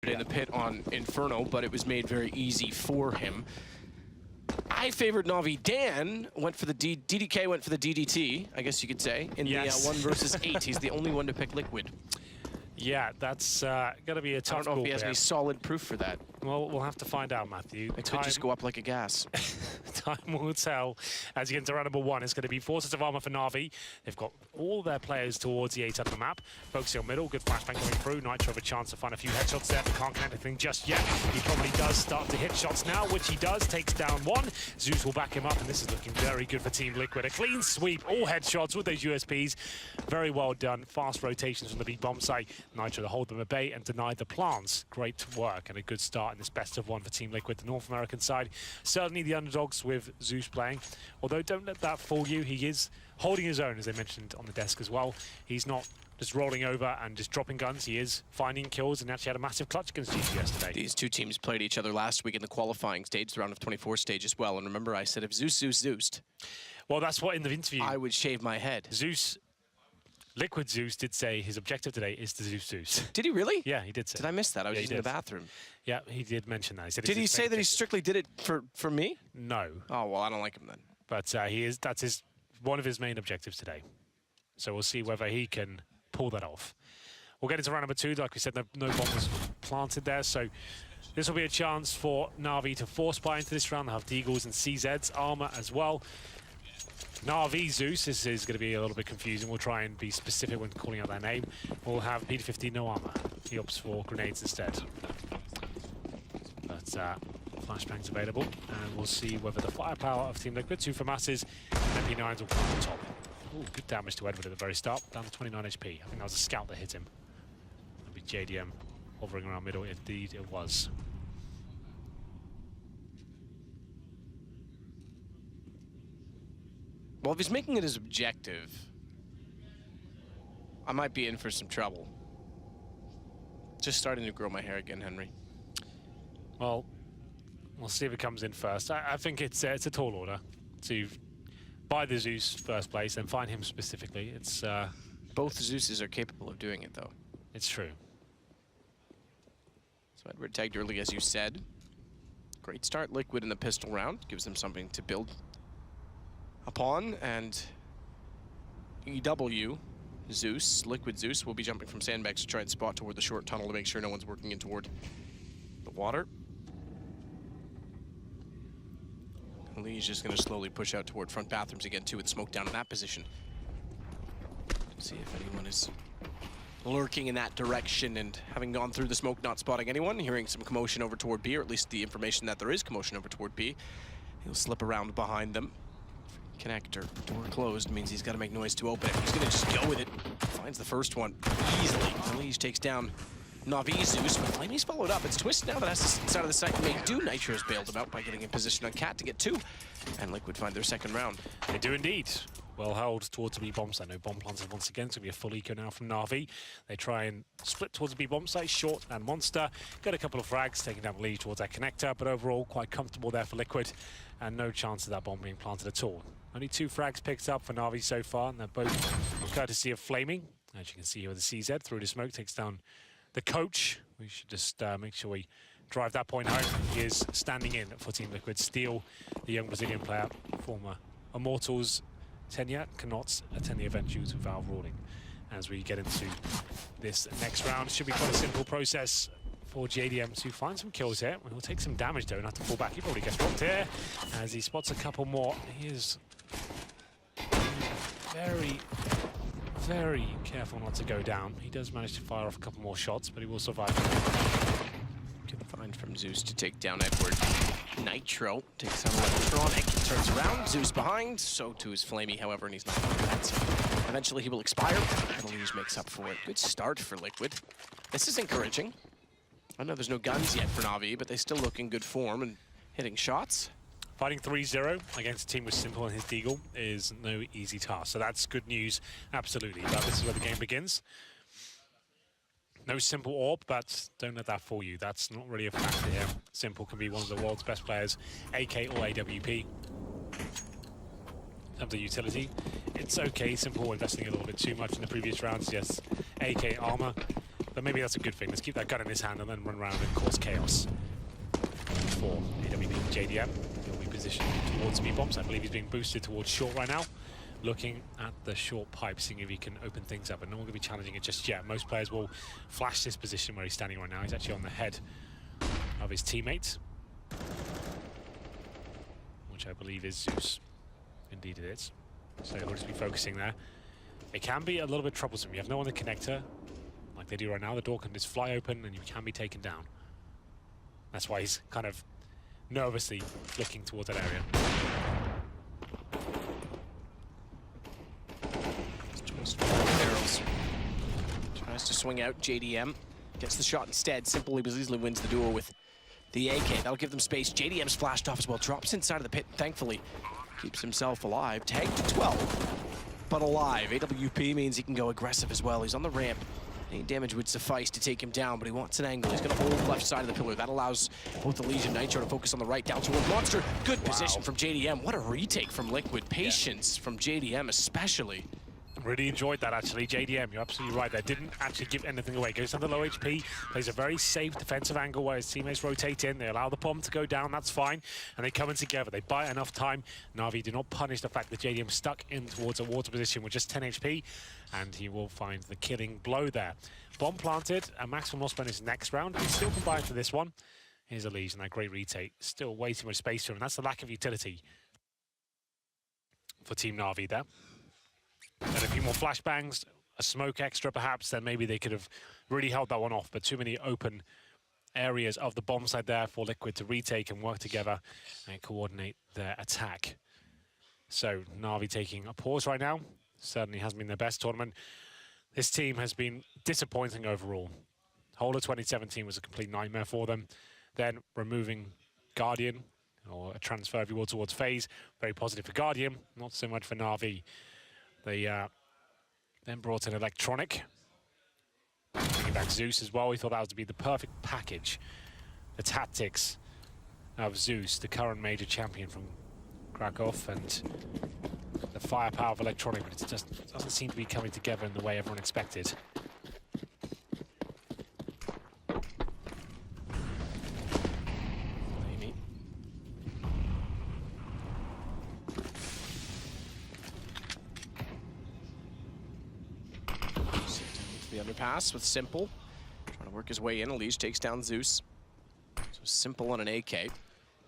in the pit on Inferno, but it was made very easy for him. I favored NAVi. Dan went for the DDK went for the DDT, I guess you could say, in the 1 versus 8. He's the only one to pick Liquid. Yeah, that's going to be a tough I don't know if he has any solid proof for that. Well, we'll have to find out, Matthew. It could just go up like a gas. Time will tell. As you get into round number 1, it's going to be 4 sets of armor for NAVi. They've got all their players towards the A side of the map. Focusing on middle, good flashbang going through. Nitro have a chance to find a few headshots there, but can't connect anything just yet. He probably does start to hit shots now, which he does. Takes down 1. Zeus will back him up, and this is looking very good for Team Liquid. A clean sweep, all headshots with those USPs. Very well done. Fast rotations from the big bomb site. Nitro to hold them at bay and deny the plants. Great work and a good start in this best of 1 for Team Liquid. The North American side, certainly the underdogs with Zeus playing. Although don't let that fool you, he is holding his own, as I mentioned on the desk as well. He's not just rolling over and just dropping guns. He is finding kills and actually had a massive clutch against GG yesterday. These two teams played each other last week in the qualifying stage, the round of 24 stage as well. And remember, I said if Zeused, well, that's what in the interview I would shave my head. Liquid Zeus did say his objective today is to Zeus. Did he really? Yeah, he did say. Did I miss that? I was just in the bathroom. Yeah, he did mention that. He said did he say that he strictly did it for me? No. Oh, well, I don't like him then. But that's one of his main objectives today. So we'll see whether he can pull that off. We'll get into round number 2. Like we said, no bomb was planted there, so this will be a chance for NAVi to force buy into this round. They'll have Deagles and CZ's armor as well. NAVi Zeus, this is going to be a little bit confusing. We'll try and be specific when calling out their name. We'll have Peter15 no armor. He opts for grenades instead. But flashbang's available, and we'll see whether the firepower of Team Liquid, 2 for masses, and MP9s will come on top. Ooh, good damage to Edward at the very start, down to 29 HP. I think that was a scout that hit him. That'll be JDM hovering around middle, indeed it was. Well, if he's making it his objective, I might be in for some trouble. Just starting to grow my hair again, Henry. Well, we'll see if it comes in first. I think it's a tall order to buy the Zeus first place and find him specifically. It's both Zeuses are capable of doing it, though. It's true. So Edward tagged early, as you said. Great start, Liquid in the pistol round. Gives them something to build upon, and EW Zeus, Liquid Zeus, will be jumping from sandbags to try and spot toward the short tunnel to make sure no one's working in toward the water. Lee's just going to slowly push out toward front bathrooms again, too, with smoke down in that position. See if anyone is lurking in that direction, and having gone through the smoke, not spotting anyone, hearing some commotion over toward B, or at least the information that there is commotion over toward B. He'll slip around behind them. Connector, door closed, means he's got to make noise to open it. He's going to just go with it. Finds the first one easily. Elise takes down NAVi Zeus, but Flamey's followed up. It's Twist now that has to side of the site and make do. Nitro's bailed him out by getting in position on Cat to get 2. And Liquid find their second round. They do indeed. Well held towards the B bomb site. No bomb planted once again, so it'll be a full eco now from NAVi. They try and split towards the B bomb site, short and monster. Got a couple of frags, taking down the lead towards that connector, but overall quite comfortable there for Liquid, and no chance of that bomb being planted at all. Only 2 frags picked up for NAVi so far, and they're both courtesy of Flaming. As you can see here with the CZ, through the smoke, takes down the coach. We should just make sure we drive that point home. He is standing in for Team Liquid. Steele, the young Brazilian player, former Immortals tenure, cannot attend the event due to valve ruling. As we get into this next round, it should be quite a simple process for JDM to find some kills here. He'll take some damage though and have to fall back. He probably gets dropped here as he spots a couple more. He is very, very careful not to go down. He does manage to fire off a couple more shots, but he will survive. Good find from Zeus to take down Edward. Nitro takes on Electronic, turns around, Zeus behind, so too is Flamey, however, and he's not going to that. So eventually he will expire, and Elise makes up for it. Good start for Liquid. This is encouraging. I know there's no guns yet for NAVi, but they still look in good form and hitting shots. Fighting 3-0 against a team with Simple and his Deagle is no easy task, so that's good news, absolutely. But this is where the game begins. No Simple AWP, but don't let that fool you. That's not really a factor here. Simple can be one of the world's best players, AK or AWP. In terms of utility, it's okay. Simple investing a little bit too much in the previous rounds. Yes, AK armor, But maybe that's a good thing. Let's keep that gun in his hand and then run around and cause chaos. For AWP JDM, he'll be positioned towards B-bombs. I believe he's being boosted towards short right now. Looking at the short pipe, seeing if he can open things up, and no one will be challenging it just yet. Most players will flash this position where he's standing right now. He's actually on the head of his teammate, which I believe is Zeus. Indeed it is. So he'll just be focusing there. It can be a little bit troublesome. You have no one on the connector, like they do right now. The door can just fly open and you can be taken down. That's why he's kind of nervously looking towards that area. Barrels. Tries to swing out. JDM gets the shot instead. Simple easily wins the duel with the AK. That'll give them space. JDM's flashed off as well. Drops inside of the pit. Thankfully, keeps himself alive. Tagged to 12, but alive. AWP means he can go aggressive as well. He's on the ramp. Any damage would suffice to take him down, but he wants an angle. He's going to hold left side of the pillar. That allows both ELEAGUE and Nitro to focus on the right, down toward Monster. Good position from JDM. What a retake from Liquid. Patience from JDM especially. Really enjoyed that, actually. JDM, you're absolutely right there. Didn't actually give anything away. Goes under low HP, plays a very safe defensive angle where his teammates rotate in. They allow the bomb to go down, that's fine. And they come in together. They buy enough time. NAVi do not punish the fact that JDM stuck in towards a water position with just 10 HP. And he will find the killing blow there. Bomb planted, a maximum loss bonus next round. He's still combined for this one. Here's ELEAGUE and that great retake. Still way too much space for him. That's the lack of utility for Team NAVi there. And a few more flashbangs, a smoke extra perhaps, then maybe they could have really held that one off. But too many open areas of the bomb side there for Liquid to retake and work together and coordinate their attack. So NAVi taking a pause right now. Certainly hasn't been their best tournament. This team has been disappointing overall. Whole of 2017 was a complete nightmare for them. Then removing Guardian, or a transfer if you will, towards FaZe. Very positive for Guardian, not so much for NAVi. They then brought in Electronic, bringing back Zeus as well. We thought that was to be the perfect package. The tactics of Zeus, the current major champion from Krakow, and the firepower of Electronic, but it just doesn't seem to be coming together in the way everyone expected. The underpass with Simple, trying to work his way in. ELEAGUE takes down Zeus. So Simple on an AK,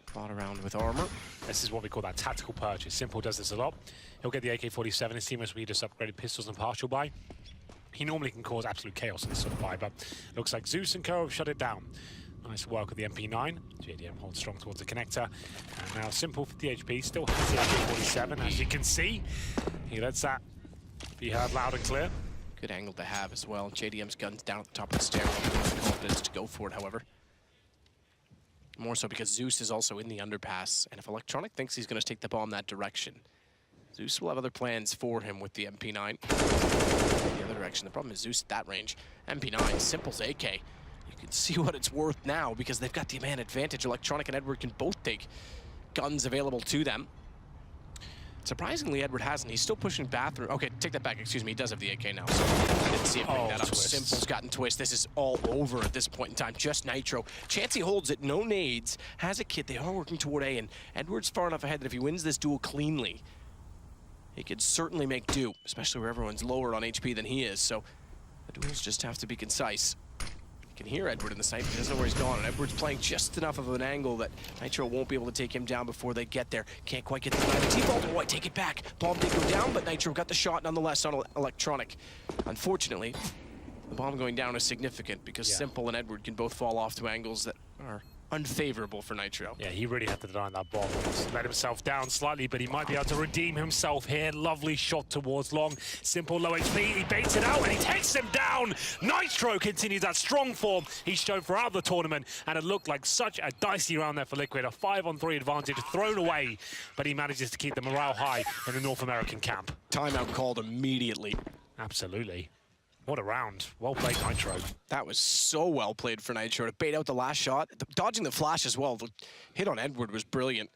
fought around with armor. This is what we call that tactical purchase. Simple does this a lot. He'll get the AK-47. His teammates will just upgraded pistols and partial buy. He normally can cause absolute chaos in this sort of buy, but looks like Zeus and Co have shut it down. Nice work with the MP9. JDM holds strong towards the connector. And now Simple for the HP, still has the AK-47. As you can see, he lets that be heard loud and clear. Good angle to have as well. JDM's gun's down at the top of the stairwell. The confidence to go for it, however. More so because Zeus is also in the underpass, and if Electronic thinks he's going to take the bomb that direction, Zeus will have other plans for him with the MP9. The other direction. The problem is Zeus at that range. MP9, Simple's AK. You can see what it's worth now because they've got the man advantage. Electronic and Edward can both take guns available to them. Surprisingly, Edward hasn't. He's still pushing bathroom. Okay, take that back. Excuse me. He does have the AK now. So I didn't see him bring that up. Twist. Simple's gotten twist. This is all over at this point in time. Just Nitro. Chansey holds it. No nades. Has a kit. They are working toward A, and Edward's far enough ahead that if he wins this duel cleanly, he could certainly make do, especially where everyone's lower on HP than he is. So the duels just have to be concise. You can hear Edward in the snipe. He doesn't know where he's gone. And Edward's playing just enough of an angle that Nitro won't be able to take him down before they get there. Can't quite get the T-vault. Oh, I take it back. Bomb did go down, but Nitro got the shot nonetheless on Electronic. Unfortunately, the bomb going down is significant because Simple and Edward can both fall off to angles that are unfavorable for Nitro. Yeah, he really had to deny that bomb. He's let himself down slightly, but he might be able to redeem himself here. Lovely shot towards long. Simple low HP. He baits it out and he takes him down. Nitro continues that strong form he's shown throughout the tournament, and it looked like such a dicey round there for Liquid. A 5-on-3 advantage thrown away, but he manages to keep the morale high in the North American camp. Timeout called immediately. Absolutely. What a round. Well played, Nitro. That was so well played for Nitro to bait out the last shot. Dodging the flash as well. The hit on Edward was brilliant.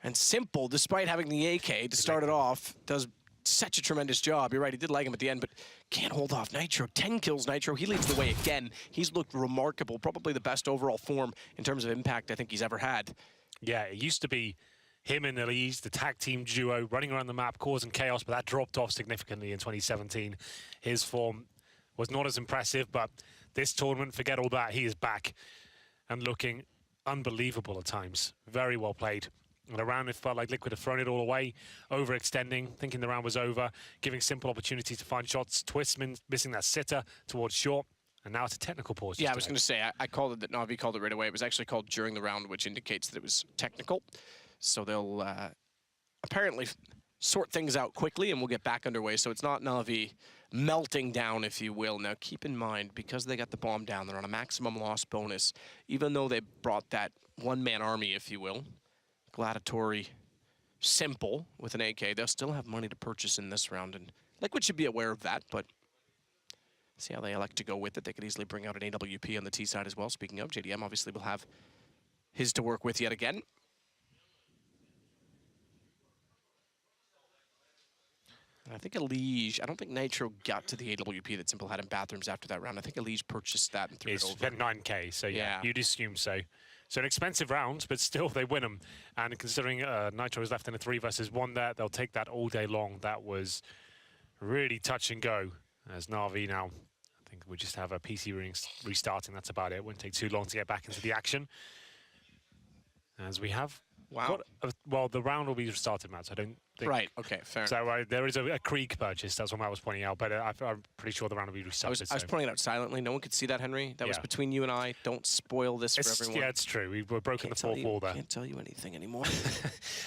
And Simple, despite having the AK to start it off, does such a tremendous job. You're right, he did leg him at the end, but can't hold off Nitro. 10 kills, Nitro. He leads the way again. He's looked remarkable, probably the best overall form in terms of impact I think he's ever had. Yeah, it used to be him and ELEAGUE, the tag team duo, running around the map, causing chaos, but that dropped off significantly in 2017. His form was not as impressive, but this tournament, forget all that, he is back and looking unbelievable at times. Very well played. And the round, it felt like Liquid had thrown it all away, overextending, thinking the round was over, giving Simple opportunities to find shots. Twist missing that sitter towards short, and now it's a technical pause. Yeah, I was going to say, I called it that NAVi called it right away. It was actually called during the round, which indicates that it was technical. So they'll apparently sort things out quickly, and we'll get back underway. So it's not NAVi melting down, if you will. Now, keep in mind, because they got the bomb down, they're on a maximum loss bonus, even though they brought that one-man army, if you will. Gladiatory Simple with an AK. They'll still have money to purchase in this round, and Liquid should be aware of that, but see how they elect to go with it. They could easily bring out an AWP on the T side as well. Speaking of, JDM obviously will have his to work with yet again. And I think ELEAGUE, I don't think Nitro got to the AWP that Simple had in Bathrooms after that round. I think ELEAGUE purchased that and threw it over. It's 9K, so yeah, you'd assume so. So an expensive round, but still they win them. And considering Nitro is left in a 3 versus 1 there, they'll take that all day long. That was really touch and go. As NAVi now, I think we just have a PC restarting. That's about it. Won't take too long to get back into the action. As we have. Wow. Well, the round will be restarted, Matt, so I don't think... Right, okay, fair enough. So there is a Krieg purchase, that's what Matt was pointing out, but I'm pretty sure the round will be restarted. I was pointing it out silently. No one could see that, Henry. That was between you and I. Don't spoil this for everyone. Yeah, it's true. We've broken the fourth wall there. Can't tell you anything anymore.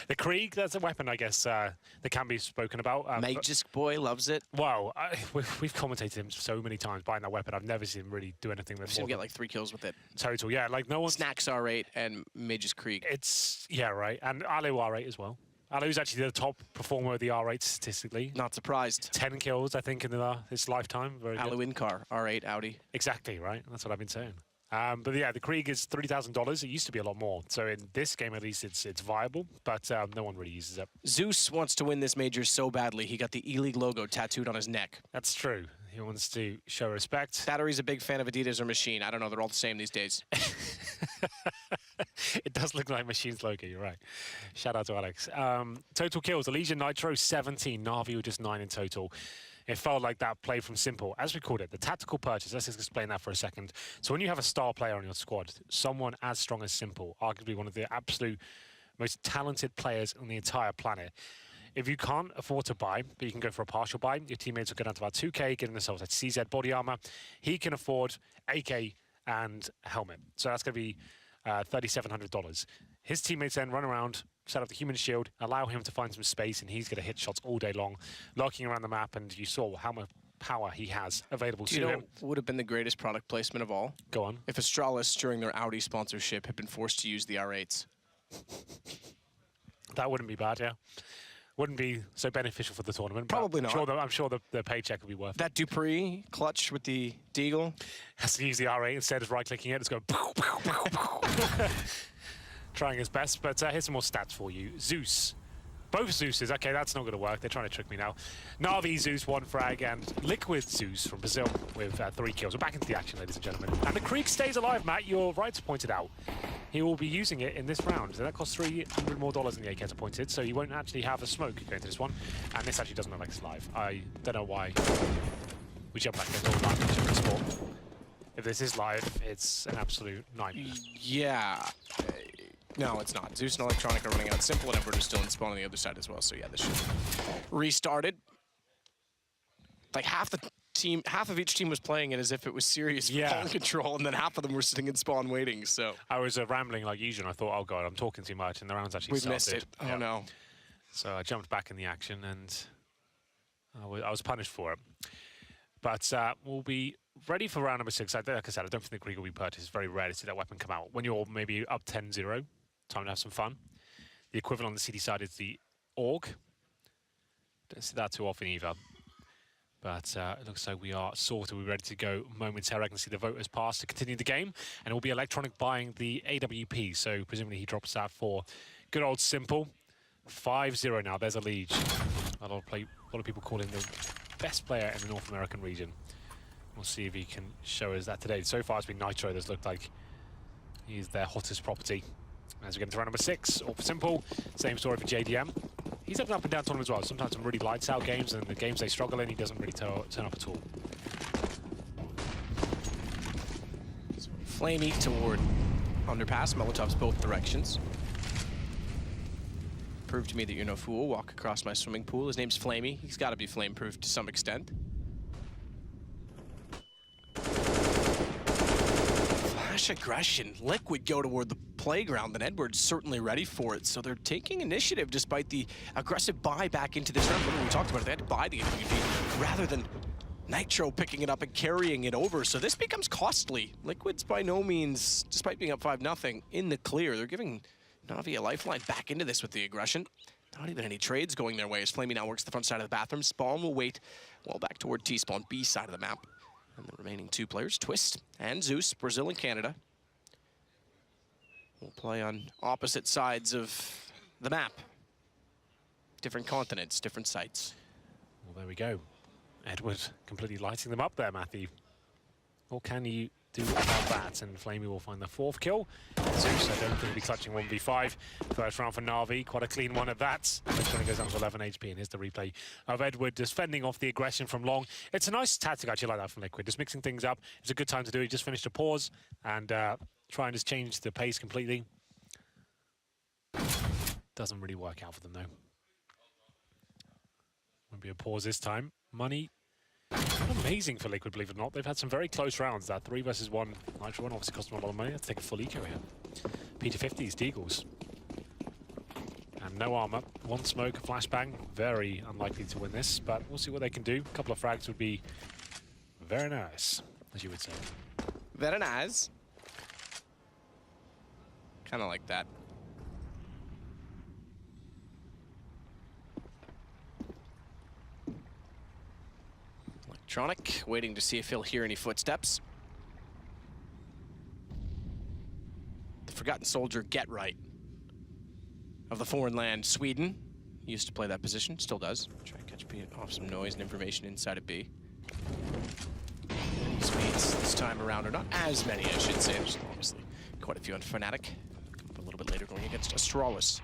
The Krieg, that's a weapon, I guess, that can be spoken about. Magisk Boy loves it. Wow, we've commentated him so many times buying that weapon. I've never seen him really do anything with it. I've seen him get like 3 kills with it. Total, yeah. Like no one. Snacks R8 and Magisk Krieg. It's, yeah, right. And Alu R8 as well. Alu's actually the top performer of the R8 statistically. Not surprised. 10 kills, I think, in his lifetime. Very Alu in-car, R8 Audi. Exactly, right? That's what I've been saying. But yeah, the Krieg is $3,000. It used to be a lot more. So in this game, at least, it's viable, but no one really uses it. Zeus wants to win this major so badly, he got the ELEAGUE logo tattooed on his neck. That's true. He wants to show respect. Battery's a big fan of Adidas or Machine. I don't know, they're all the same these days. It does look like Machine's logo, you're right. Shout out to Alex. Total kills, ELEAGUE Nitro 17, NAVi with just 9 in total. It felt like that play from Simple. As we called it, the tactical purchase, let's just explain that for a second. So when you have a star player on your squad, someone as strong as Simple, arguably one of the absolute most talented players on the entire planet, if you can't afford to buy, but you can go for a partial buy, your teammates will go down to about 2K, getting themselves like CZ body armor. He can afford AK and helmet. So that's going to be $3,700. His teammates then run around, set up the human shield, allow him to find some space, and he's going to hit shots all day long, lurking around the map, and you saw how much power he has available to him. Do you know what would have been the greatest product placement of all? Go on. If Astralis, during their Audi sponsorship, had been forced to use the R8s. That wouldn't be bad, yeah. Wouldn't be so beneficial for the tournament. Probably not. I'm sure the paycheck would be worth it. That Dupree clutch with the Deagle. Has to use the R8 instead of right-clicking it. It's going... Trying his best, but here's some more stats for you. Zeus. Both Zeuses. Okay, that's not going to work. They're trying to trick me now. NAVi Zeus, 1 frag, and Liquid Zeus from Brazil with 3 kills. We're back into the action, ladies and gentlemen. And the Krieg stays alive, Matt. You're right to point it out. He will be using it in this round. So that costs $300 more in the AK pointed, so you won't actually have a smoke going to this one. And this actually doesn't look like it's live. I don't know why we jump back into all advantage of the sport. If this is live, it's an absolute nightmare. Yeah. No, it's not. Zeus and Electronic are running out. Simple and Everett are still in spawn on the other side as well. So yeah, this should restarted. Like half of each team was playing it as if it was serious ball control, and then half of them were sitting in spawn waiting. So I was rambling like usual. I thought, oh god, I'm talking too much, and the round's actually started. We've missed it. Oh no. So I jumped back in the action, and I was punished for it. But we'll be ready for round number 6. Like I said, I don't think the Krieg will be purchased. It's very rare to see that weapon come out. When you're maybe up 10-0, time to have some fun. The equivalent on the CD side is the AUG. Don't see that too often either. But it looks like we are sorted. We're ready to go momentarily. I can see the voters pass to continue the game. And it will be Electronic buying the AWP. So presumably he drops that for good old Simple. 5-0 now. There's ELEAGUE. A lot a lot of people call him the best player in the North American region. We'll see if he can show us that today. So far it's been Nitro that's looked like he's their hottest property. As we get into round number 6, all for simple. Same story for JDM. He's had an up and down tournament as well. Sometimes some really lights out games, and the games they struggle in, he doesn't really turn up at all. Flamey toward underpass, Molotovs both directions. Prove to me that you're no fool. Walk across my swimming pool. His name's Flamey. He's got to be flame-proof to some extent. Flash aggression. Liquid go toward the playground, and Edward's certainly ready for it. So they're taking initiative despite the aggressive buy back into this round. We talked about it. They had to buy the MVP rather than Nitro picking it up and carrying it over. So this becomes costly. Liquid's by no means, despite being up 5-0, in the clear. They're giving NAVi a lifeline back into this with the aggression. Not even any trades going their way as Flamey now works the front side of the bathroom. Spawn will wait well back toward T-Spawn, B side of the map. And the remaining 2 players, Twist and Zeus, Brazil and Canada, will play on opposite sides of the map. Different continents, different sites. Well, there we go. Edward completely lighting them up there, Matthew. What can you do about that? And Flamey will find the 4th kill. Zeus, I don't think he'll be clutching 1v5. First round for NAVi, quite a clean one at that. It goes down to 11 HP, and here's the replay of Edward just fending off the aggression from long. It's a nice tactic, actually, like that from Liquid, just mixing things up. It's a good time to do it. He just finished a pause and try and just change the pace completely. Doesn't really work out for them, though. Won't be a pause this time. Money. Not amazing for Liquid, believe it or not. They've had some very close rounds. That 3 versus 1 Nitro one obviously cost them a lot of money. Let's take a full eco here. P250s, Deagles. And no armor. 1 smoke, a flashbang. Very unlikely to win this, but we'll see what they can do. A couple of frags would be very nice, as you would say. Very nice. Kind of like that. Electronic, waiting to see if he'll hear any footsteps. The forgotten soldier, Get Right, of the foreign land, Sweden. He used to play that position, still does. Try and catch B off some noise and information inside of B. Speeds this time around are not as many, I should say. There's obviously quite a few on Fnatic. Come up a little bit later going against Astralis.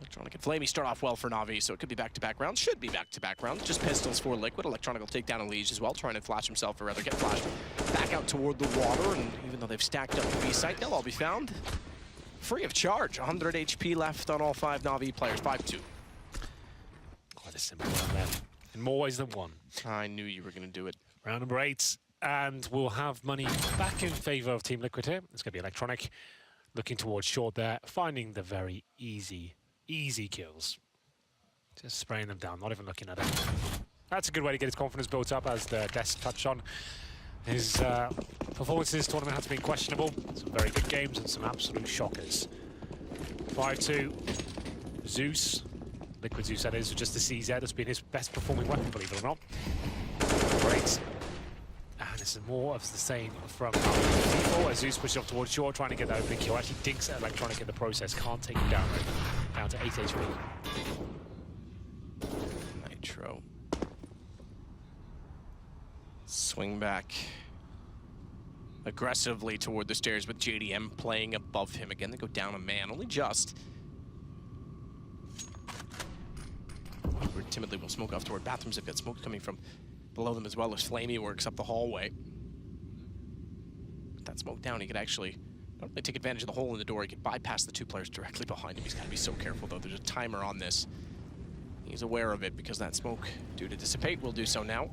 Electronic and Flamey start off well for NAVi, so it could be back-to-back rounds. Should be back-to-back rounds. Just pistols for Liquid. Electronic will take down ELEAGUE as well, trying to flash himself, or rather get flashed back out toward the water. And even though they've stacked up the B site, they'll all be found free of charge. 100 HP left on all 5 NAVi players. 5-2. Quite a simple round there, in more ways than one. I knew you were going to do it. Round number 8, and we'll have money back in favor of Team Liquid here. It's going to be Electronic, looking towards short there, finding the very easy kills. Just spraying them down, not even looking at it. That's a good way to get his confidence built up, as the desk touched on. His performances this tournament has been questionable. Some very good games and some absolute shockers. 5-2. Zeus. Liquid Zeus, that is, just the CZ has been his best performing weapon, believe it or not. Great. And this is more of the same from Default, as Zeus pushes off towards short, trying to get that opening kill. Actually dinks at Electronic in the process, can't take him down. Down to 8 HP. Nitro. Swing back aggressively toward the stairs with JDM playing above him. Again, they go down a man, only just. Edward timidly will smoke off toward bathrooms. They've got smoke coming from below them as well as Flamey works up the hallway. With that smoke down, he could actually not only take advantage of the hole in the door, he could bypass the 2 players directly behind him. He's got to be so careful, though. There's a timer on this. He's aware of it because that smoke, due to dissipate, will do so now.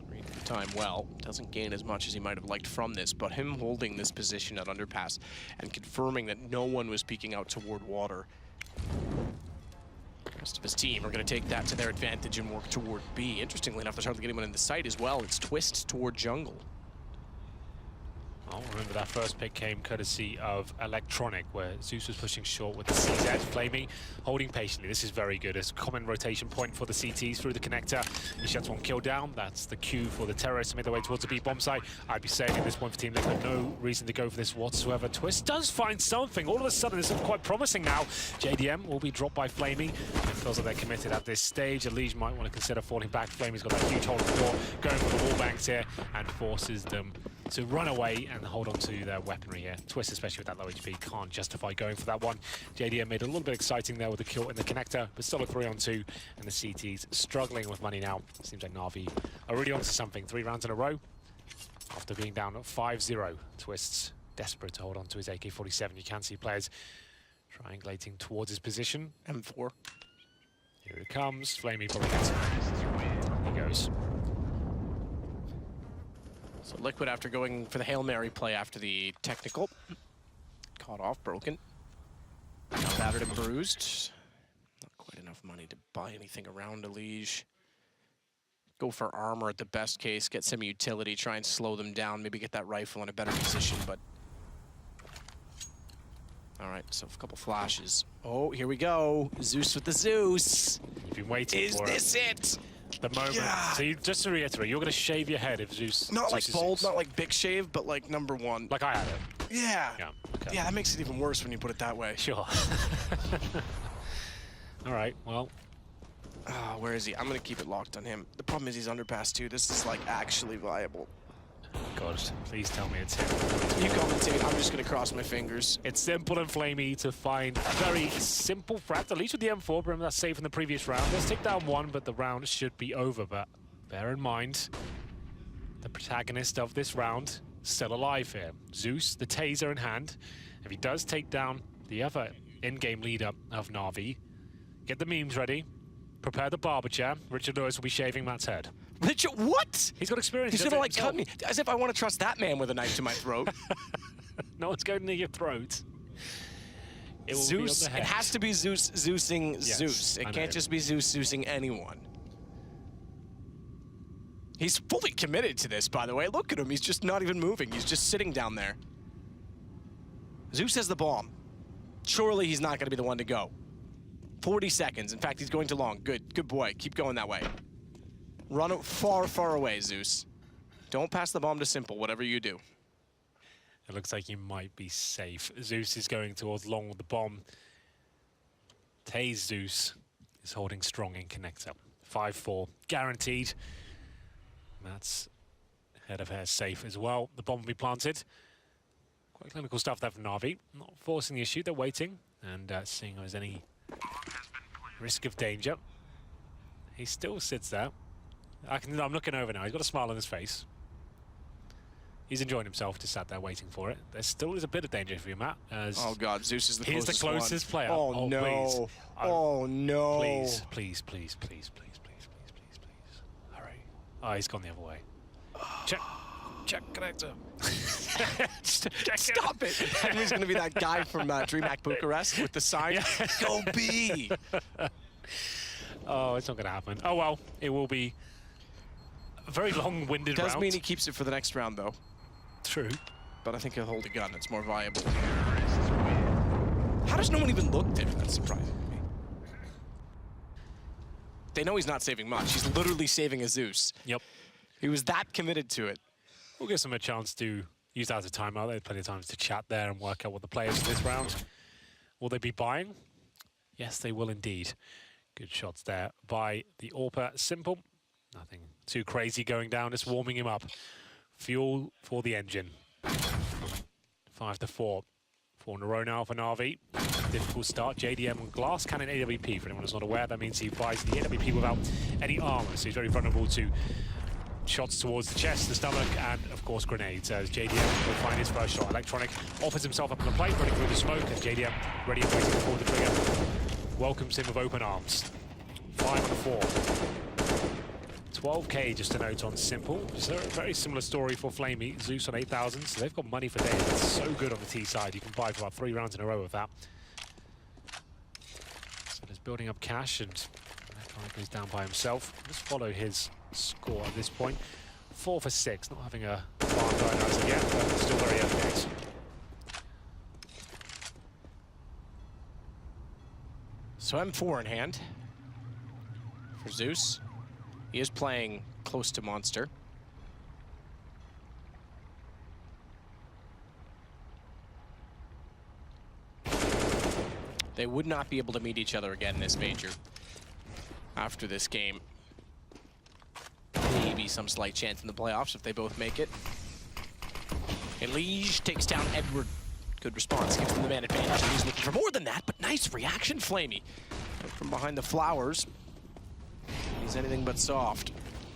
Reading the time well. Doesn't gain as much as he might have liked from this, but him holding this position at underpass and confirming that no one was peeking out toward water. The rest of his team are going to take that to their advantage and work toward B. Interestingly enough, there's hardly anyone in the site as well. It's Twist toward jungle. Oh, remember that first pick came courtesy of Electronic, where Zeus was pushing short with the CZ. Flamey holding patiently. This is very good. It's a common rotation point for the CTs through the connector. He shuts one kill down. That's the cue for the terrorists to make their way towards the B bomb site. I'd be saying at this point for Team Liquid, no reason to go for this whatsoever. Twist does find something. All of a sudden, this is quite promising now. JDM will be dropped by Flamey. It feels like they're committed at this stage. ELEAGUE might want to consider falling back. Flamey's got that huge hole in the door, going for the wall banks here, and forces them to run away and hold on to their weaponry here. Twist, especially with that low HP, can't justify going for that one. JDM made it a little bit exciting there with the kill in the connector, but still a 3-on-2, and the CTs struggling with money now. Seems like NAVi are really onto something. 3 rounds in a row after being down 5-0. Twist's desperate to hold on to his AK-47. You can see players triangulating towards his position. M4. Here it comes. Flamey probably gets it. He goes. So Liquid, after going for the Hail Mary play after the technical, caught off, broken. Now battered and bruised. Not quite enough money to buy anything around ELEAGUE. Go for armor at the best case, get some utility, try and slow them down, maybe get that rifle in a better position, but... All right, so a couple flashes. Oh, here we go. Zeus with the Zeus. You've been waiting for it. Is this it? The moment. Yeah. So just to reiterate, you're going to shave your head if Zeus. Not like Zeus bold, Zeus. not like big shave, but like #1. Like I had it. Yeah. Yeah. Okay. Yeah, that makes it even worse when you put it that way. Sure. All right. Well. Where is he? I'm gonna keep it locked on him. The problem is he's underpass too. This is like actually viable. God, please tell me it's him. You commentate. I'm just gonna cross my fingers. It's simple and Flamey to find a very simple frag, at least with the M4. Remember that's safe in the previous round. Let's take down one, but the round should be over. But bear in mind, the protagonist of this round still alive here. Zeus, the taser in hand. If he does take down the other in-game leader of NAVi, get the memes ready. Prepare the barber chair. Richard Lewis will be shaving Matt's head. Richard, what? He's got experience. He's gonna like cut me. As if I want to trust that man with a knife to my throat. No one's going near your throat. It will Zeus. be on the It head. has to be Zeus Zeusing Yes, Zeus. It I can't know. just be Zeus Zeusing anyone. He's fully committed to this, by the way. Look at him. He's just not even moving. He's just sitting down there. Zeus has the bomb. Surely he's not going to be the one to go. 40 seconds. In fact, he's going too long. Good. Good boy. Keep going that way. Run far, far away, Zeus. Don't pass the bomb to Simple, whatever you do. It looks like he might be safe. Zeus is going towards long with the bomb. Tase Zeus is holding strong in connector. 5-4, guaranteed. Matt's head of hair safe as well. The bomb will be planted. Quite clinical stuff there from NAVi. Not forcing the issue, they're waiting and seeing if there's any risk of danger. He still sits there. I'm looking over now. He's got a smile on his face. He's enjoying himself, just sat there waiting for it. There still is a bit of danger for you, Matt. As Oh God, Zeus is the he's closest the closest one. player. Oh no! Please. Oh no! Please, please, please, please, please, please, please, please, please. Hurry. Oh, he's gone the other way. Check. Check connector. Stop it! Henry's gonna be that guy from DreamHack Bucharest with the sign. Yeah. Go B! Oh, it's not gonna happen. Oh well, it will be a very long-winded round. Does mean he keeps it for the next round though. True. But I think he'll hold a gun. It's more viable. How does no one even look there? That's surprising to me. They know he's not saving much. He's literally saving a Zeus. Yep. He was that committed to it. We'll give them a chance to use that as a timeout. They had plenty of times to chat there and work out what the players for this round. Will they be buying? Yes, they will indeed. Good shots there by the AWPer. Simple. Nothing too crazy going down, just warming him up. Fuel for the engine. 5-4. 4 in a row now for NAVi. Difficult start. JDM on glass cannon AWP. For anyone who's not aware, that means he buys the AWP without any armor, so he's very vulnerable to shots towards the chest, the stomach, and of course grenades. As JDM will find his first shot. Electronic offers himself up on the plate, running through the smoke, as JDM ready and waiting to pull the trigger. Welcomes him with open arms. 5-4. 12k just a note on Simple. So a very similar story for Flamey. Zeus on 8,000, so they've got money for days. It's so good on the T side. You can buy for about 3 rounds in a row of that. So there's building up cash, and Electronic goes down by himself. Let's follow his score at this point. 4 for 6, not having a farm going as of yet, but still very early days. So M4 in hand for Zeus. He is playing close to Monster. They would not be able to meet each other again in this major after this game. Maybe some slight chance in the playoffs if they both make it. ELEAGUE takes down Edward. Good response, gives them the man advantage. And he's looking for more than that, but nice reaction, Flamey. From behind the flowers, he's anything but soft.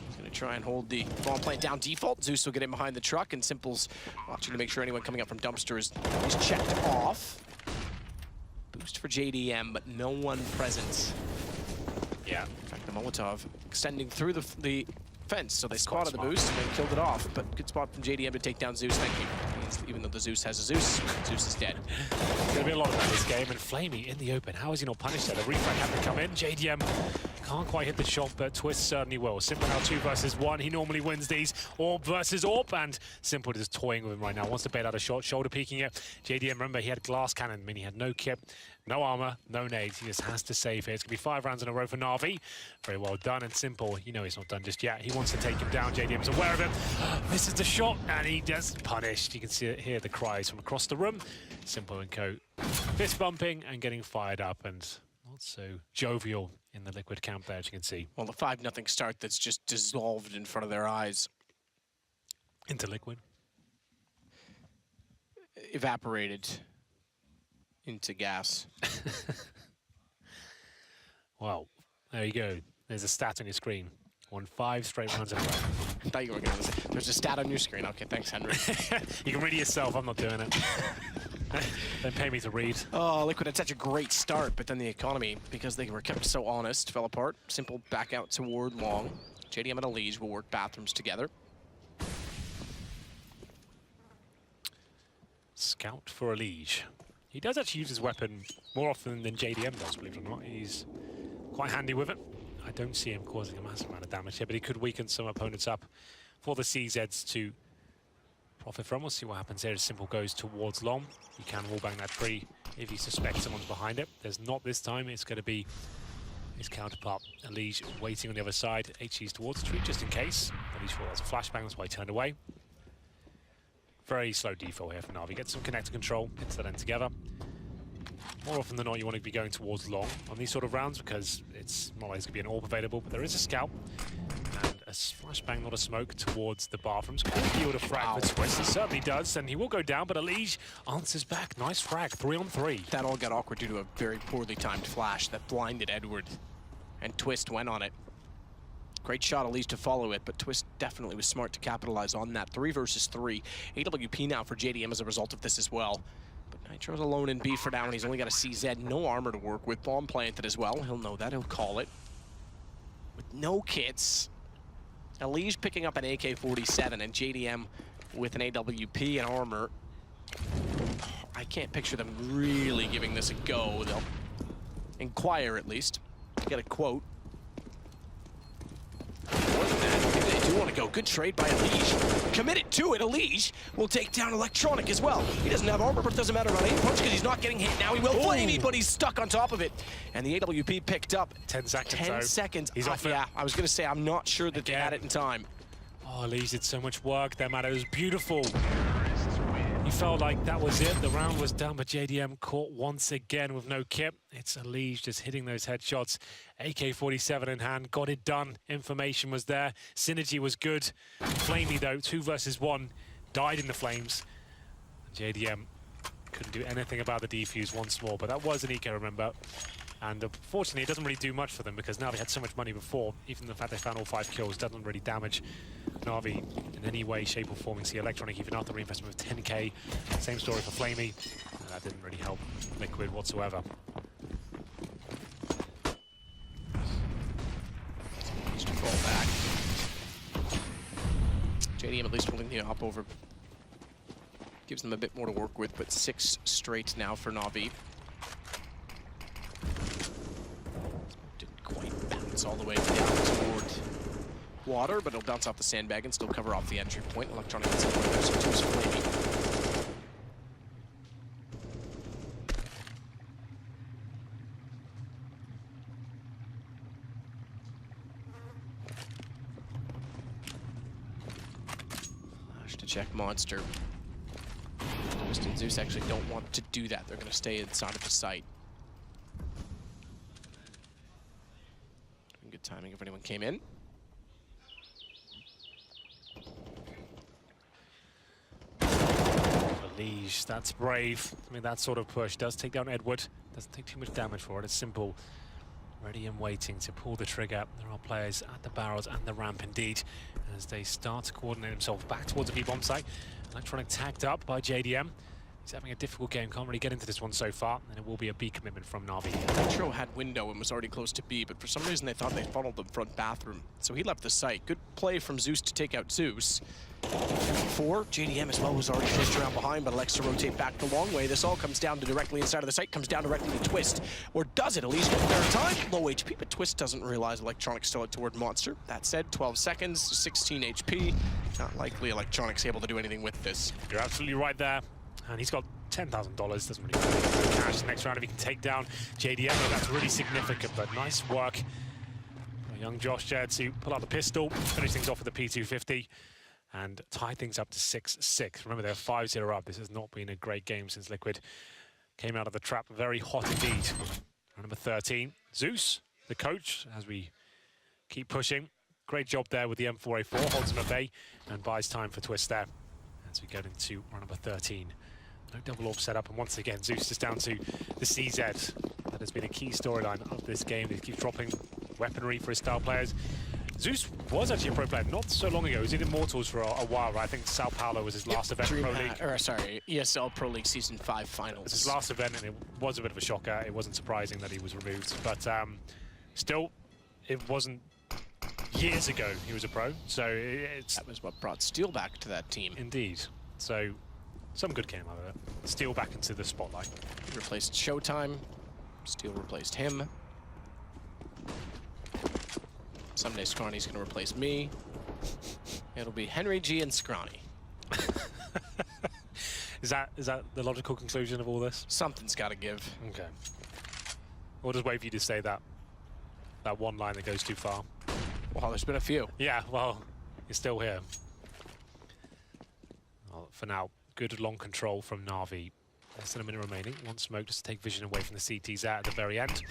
He's gonna try and hold the bomb plant down default. Zeus will get in behind the truck, and Simple's watching to make sure anyone coming up from dumpster is checked off. Boost for JDM, but no one present. Yeah. In fact, the Molotov extending through the fence, so they spotted the boost and then killed it off. But good spot from JDM to take down Zeus. Thank you. Even though the Zeus has a Zeus, Zeus is dead. There's going to be a lot of that this game, and Flamey in the open. How is he not punished there? The refrag had to come in. JDM can't quite hit the shot, but Twist certainly will. Simple now 2 versus 1. He normally wins these. Orb versus Orb, and Simple is toying with him right now. Wants to bail out a shot, shoulder peeking it. JDM, remember, he had glass cannon, meaning he had no kit, no armor, no nades. He just has to save here. It's going to be 5 rounds in a row for NAVi. Very well done, and Simple, you know he's not done just yet. He wants to take him down. JDM's aware of him. Misses the shot, and he does punished. You can see it here, the cries from across the room. Simple and co fist bumping and getting fired up, and not so jovial in the Liquid camp there, as you can see. Well, the 5-0 start that's just dissolved in front of their eyes. Into Liquid. Evaporated into gas. Well, there you go. There's a stat on your screen. Won 5 straight rounds in a row. I thought you were going to say, there's a stat on your screen. Okay, thanks, Henry. You can read it yourself. I'm not doing it. Don't pay me to read. Oh, Liquid had such a great start, but then the economy, because they were kept so honest, fell apart. Simple back out toward long. JDM and ELEAGUE will work bathrooms together. Scout for ELEAGUE. He does actually use his weapon more often than JDM does, believe it or not. He's quite handy with it. I don't see him causing a massive amount of damage here, but he could weaken some opponents up for the CZs to profit from. We'll see what happens here as Simple goes towards long. He can wallbang that tree if he suspects someone's behind it. There's not this time. It's going to be his counterpart, ELEAGUE, waiting on the other side. HE's towards the tree just in case. ELEAGUE thought that's a flashbang, that's why he turned away. Very slow default here for NAVi. Get some connector control, hits that end together. More often than not, you want to be going towards long on these sort of rounds because it's not always going to be an orb available, but there is a scout. And a flashbang, not a smoke, towards the bathrooms. Could he yield a frag for Twist? He certainly does, and he will go down, but ELEAGUE answers back. Nice frag, 3 on 3. That all got awkward due to a very poorly timed flash that blinded Edward, and Twist went on it. Great shot, ELEAGUE, to follow it, but Twist definitely was smart to capitalize on that. 3 versus 3. AWP now for JDM as a result of this as well. But Nitro's alone in B for now, and he's only got a CZ. No armor to work with. Bomb planted as well. He'll know that. He'll call it. With no kits. ELEAGUE picking up an AK-47, and JDM with an AWP and armor. I can't picture them really giving this a go. They'll inquire, at least. Get a quote. More than that, maybe they do want to go. Good trade by ELEAGUE. Committed to it. ELEAGUE will take down Electronic as well. He doesn't have armor, but it doesn't matter about aim punch because he's not getting hit now. He will Flamey, but he's stuck on top of it. And the AWP picked up 10 seconds. 10 seconds. He's off it. Yeah, I was going to say, I'm not sure that they had it in time. Oh, ELEAGUE did so much work there, man. It was beautiful. He felt like that was it. The round was done, but JDM caught once again with no kit. It's ELEAGUE just hitting those headshots. AK-47 in hand, got it done. Information was there. Synergy was good. Flamey, though, 2 versus 1, died in the flames. JDM couldn't do anything about the defuse once more, but that was an eco, remember. And unfortunately, it doesn't really do much for them because NAVi had so much money before. Even the fact they found all 5 kills doesn't really damage NAVi in any way, shape, or form. You see Electronic even after reinvestment of 10k. Same story for Flamey. And that didn't really help Liquid whatsoever. Needs to fall back. JDM at least holding the op over. Gives them a bit more to work with, but 6 straight now for NAVi. Didn't quite bounce all the way down toward water, but it'll bounce off the sandbag and still cover off the entry point. Electronic gets it there, so two's flaming. Flash to check Monster. Twist and Zeus actually don't want to do that. They're going to stay inside of the site. Good timing if anyone came in. ELEAGUE, that's brave. I mean, that sort of push does take down Edward. Doesn't take too much damage for it. It's simple. Ready and waiting to pull the trigger. There are players at the barrels and the ramp indeed. As they start to coordinate themselves back towards the B-bomb site. Electronic tagged up by JDM. He's having a difficult game, can't really get into this one so far, and it will be a B commitment from NAVi. Nitro had window and was already close to B, but for some reason they thought they funneled the front bathroom, so he left the site. Good play from Zeus to take out Zeus. 4, JDM as well was already pushed around behind, but elects to rotate back the long way. This all comes down to directly inside of the site, comes down directly to Twist. Or does it? ELEAGUE get there in time. Low HP, but Twist doesn't realize Electronic's still out toward Monster. That said, 12 seconds, 16 HP. Not likely Electronic's able to do anything with this. You're absolutely right there. And he's got $10,000, doesn't really matter. Cash next round if he can take down JDM. That's really significant, but nice work for young Josh there to pull out the pistol, finish things off with the P250, and tie things up to 6-6. Remember, they're 5-0 up. This has not been a great game since Liquid came out of the trap very hot indeed. Round number 13, Zeus, the coach, as we keep pushing. Great job there with the M4A4, holds him at bay, and buys time for Twist there as we get into round number 13. No double orb setup, and once again, Zeus is down to the CZ. That has been a key storyline of this game. He keeps dropping weaponry for his star players. Zeus was actually a pro player not so long ago. He was in Immortals for a while, right? I think Sao Paulo was his last event in Pro League. ESL Pro League Season 5 Finals. It was his last event, and it was a bit of a shocker. It wasn't surprising that he was removed, but still, it wasn't years ago he was a pro, so it's... That was what brought Steel back to that team. Indeed. So, some good came out of it. Steel back into the spotlight. He replaced Showtime. Steel replaced him. Someday Scrawny's going to replace me. It'll be Henry G and Scrawny. Is that the logical conclusion of all this? Something's got to give. Okay. We'll just wait for you to say that one line that goes too far. Well, there's been a few. Yeah, well, you're still here. Well, for now, good long control from NAVi. Less than a minute remaining. One smoke just to take vision away from the CTs out at the very end.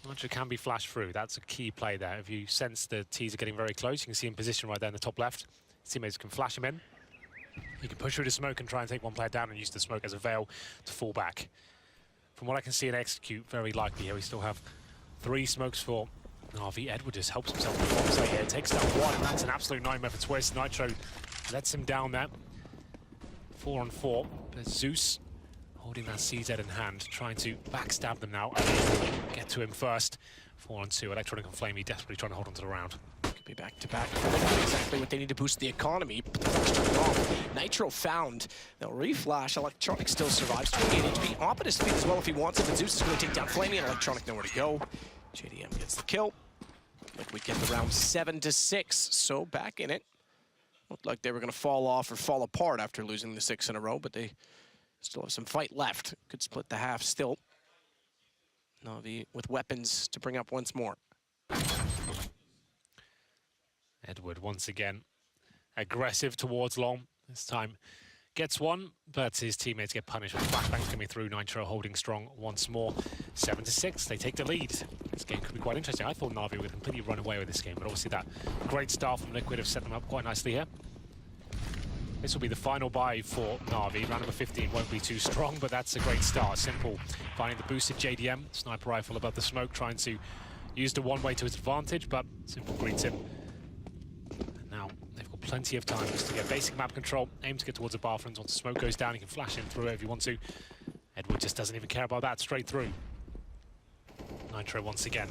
Nitro can be flashed through. That's a key play there. If you sense the T's are getting very close, you can see him position right there in the top left. His teammates can flash him in. You can push through the smoke and try and take one player down and use the smoke as a veil to fall back. From what I can see and execute, very likely here. We still have 3 smokes for NAVi. Edward just helps himself with one play here. Takes down one, and that's an absolute nightmare for Twist. Nitro lets him down there. 4-on-4. There's Zeus holding that CZ in hand, trying to backstab them now. Get to him first. 4-on-2. Electronic and Flamey desperately trying to hold on to the round. Could be back-to-back. Exactly what they need to boost the economy. But the first turn off. Nitro found. They'll reflash. Electronic still survives. 28 HP. Opposite speed as well if he wants it. But Zeus is going to take down Flamey, and Electronic nowhere to go. JDM gets the kill. Like we get the round 7-6. So back in it. Looked like they were going to fall off or fall apart after losing the 6 in a row, but they still have some fight left. Could split the half still. NAVi with weapons to bring up once more. Edward once again aggressive towards long. This time gets one, but his teammates get punished with flashbangs coming through. Nitro holding strong once more. 7-6, they take the lead. This game could be quite interesting. I thought NAVi would completely run away with this game, but obviously that great start from Liquid have set them up quite nicely here. This will be the final buy for NAVi. Round number 15 won't be too strong, but that's a great start. Simple, finding the boosted JDM, sniper rifle above the smoke, trying to use the one-way to his advantage, but Simple greets him. And now they've got plenty of time just to get basic map control, aim to get towards the bathrooms. Once the smoke goes down, you can flash him through it if you want to. Edward just doesn't even care about that, straight through. Nitro once again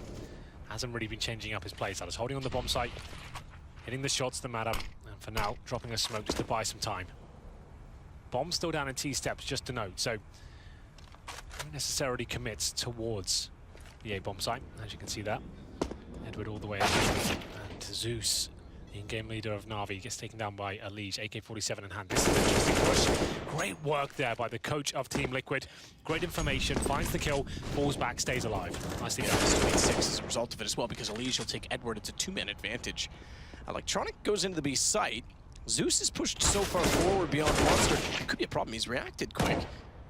hasn't really been changing up his play style. He's holding on the bomb site, hitting the shots that matter. For now, dropping a smoke just to buy some time. Bomb still down in T steps, just to note, so don't necessarily commits towards the A bomb site, as you can see that. Edward all the way up, and And Zeus, the in-game leader of NAVi, gets taken down by ELEAGUE, AK-47 in hand. This is an interesting push. Great work there by the coach of Team Liquid. Great information, finds the kill, falls back, stays alive. Nicely done. 26 as a result of it as well, because ELEAGUE will take Edward. It's a 2-man advantage. Electronic goes into the B site. Zeus is pushed so far forward beyond Monster. It could be a problem. He's reacted quick.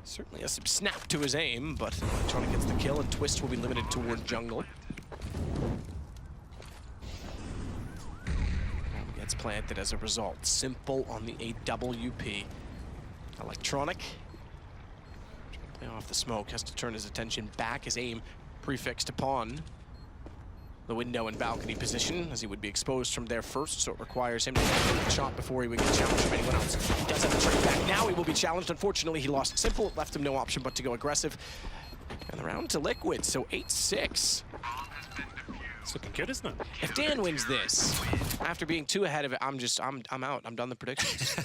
Certainly has some snap to his aim, but Electronic gets the kill, and Twist will be limited toward jungle. Gets planted as a result. Simple on the AWP. Electronic, trying to play off the smoke, has to turn his attention back. His aim prefixed upon the window and balcony position, as he would be exposed from there first, so it requires him to take the shot before he would get challenged from anyone else. He does have to turn back now. He will be challenged. Unfortunately, he lost Simple. It left him no option but to go aggressive. And the round to Liquid, so 8-6. It's looking good, isn't it? If Dan wins this, after being 2 ahead of it, I'm out. I'm done the predictions.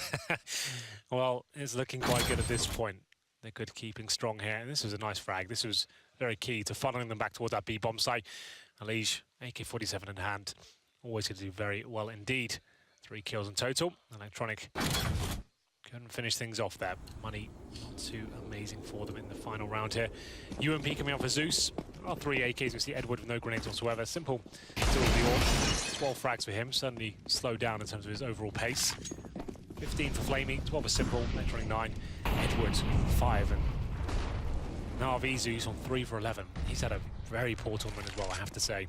Well, it's looking quite good at this point. Liquid keeping strong here. And this was a nice frag. This was very key to funneling them back towards that B bomb site. ELEAGUE, AK-47 in hand. Always going to do very well indeed. 3 kills in total. Electronic couldn't finish things off there. Money not too amazing for them in the final round here. UMP coming out for Zeus. There are 3 AKs. We see Edward with no grenades whatsoever. Simple still with the AWP. 12 frags for him. Certainly slowed down in terms of his overall pace. 15 for Flamey, 12 for Simple, Electronic 9, Edward 5, and NAVi Zeus on 3 for 11. He's had a very poor tournament as well, I have to say.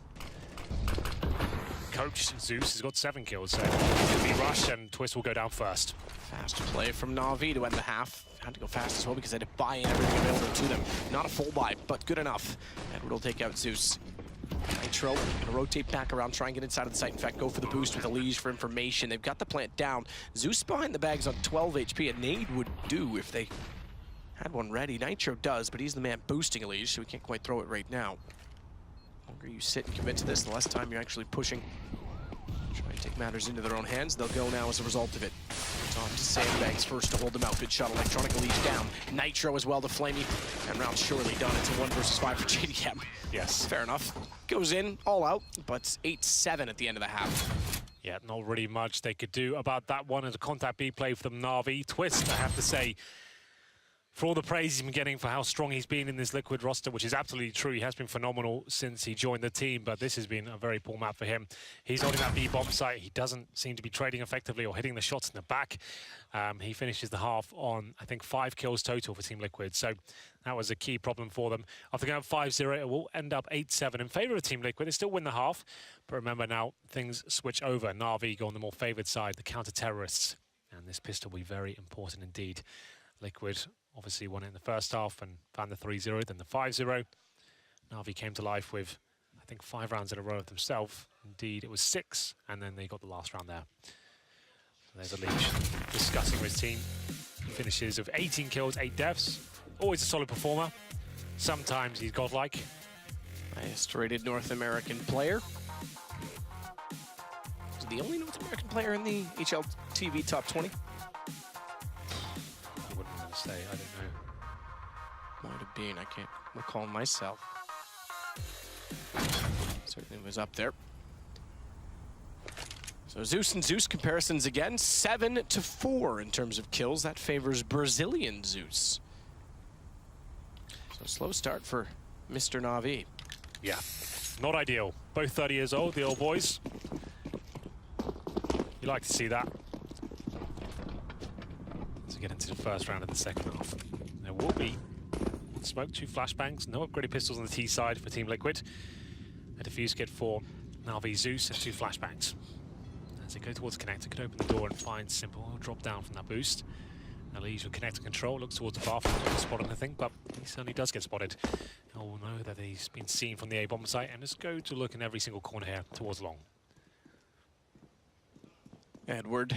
Coach Zeus has got 7 kills, so he'll be rushed and Twist will go down first. Fast play from NAVi to end the half. Had to go fast as well because they had to buy in everything available to them. Not a full buy, but good enough. Edward will take out Zeus. Nitro gonna rotate back around, try and get inside of the site. In fact, go for the boost with ELEAGUE for information. They've got the plant down. Zeus behind the bags on 12 HP. A nade would do if they had one ready. Nitro does, but he's the man boosting ELEAGUE, so we can't quite throw it right now. The longer you sit and commit to this, the less time you're actually pushing. Try and take matters into their own hands. They'll go now as a result of it. Tom to Sandbags first to hold them out. Good shot. Electronic ELEAGUE down. Nitro as well to Flamey. And round surely done. It's a 1 versus 5 for JDM. Yes. Fair enough. Goes in, all out, but 8-7 at the end of the half. Yeah, not really much they could do about that one. As a contact B play from NAVi. Twist, I have to say, for all the praise he's been getting for how strong he's been in this Liquid roster, which is absolutely true. He has been phenomenal since he joined the team, but this has been a very poor map for him. He's holding that B bomb site. He doesn't seem to be trading effectively or hitting the shots in the back. He finishes the half on, I think, 5 kills total for Team Liquid. So that was a key problem for them. After going up 5-0, it will end up 8-7 in favor of Team Liquid. They still win the half, but remember now things switch over. NAVi go on the more favored side, the counter-terrorists. And this pistol will be very important indeed. Liquid obviously won it in the first half and found the 3-0, then the 5-0. NAVi came to life with, I think, 5 rounds in a row of themselves. Indeed, it was 6, and then they got the last round there. So there's ELEAGUE discussing with his team. He finishes with 18 kills, 8 deaths. Always a solid performer. Sometimes he's godlike. Highest rated North American player. Is he the only North American player in the HLTV top 20? Say, I don't know. Might have been, I can't recall myself. Certainly was up there. So Zeus and Zeus comparisons again, 7-4 in terms of kills. That favors Brazilian Zeus. So slow start for Mr. NAVi. Yeah, not ideal. Both 30 years old, the old boys. You like to see that. To get into the first round of the second half. There will be smoke, 2 flashbangs, no upgraded pistols on the T side for Team Liquid. A defuse kit for NAVi Zeus and 2 flashbangs. As they go towards connector, could open the door and find Simple. He'll drop down from that boost. ELEAGUE will connect to control, looks towards the bathroom, doesn't spot anything, but he certainly does get spotted. He'll know that he's been seen from the A-bomb site and just go to look in every single corner here towards long. Edward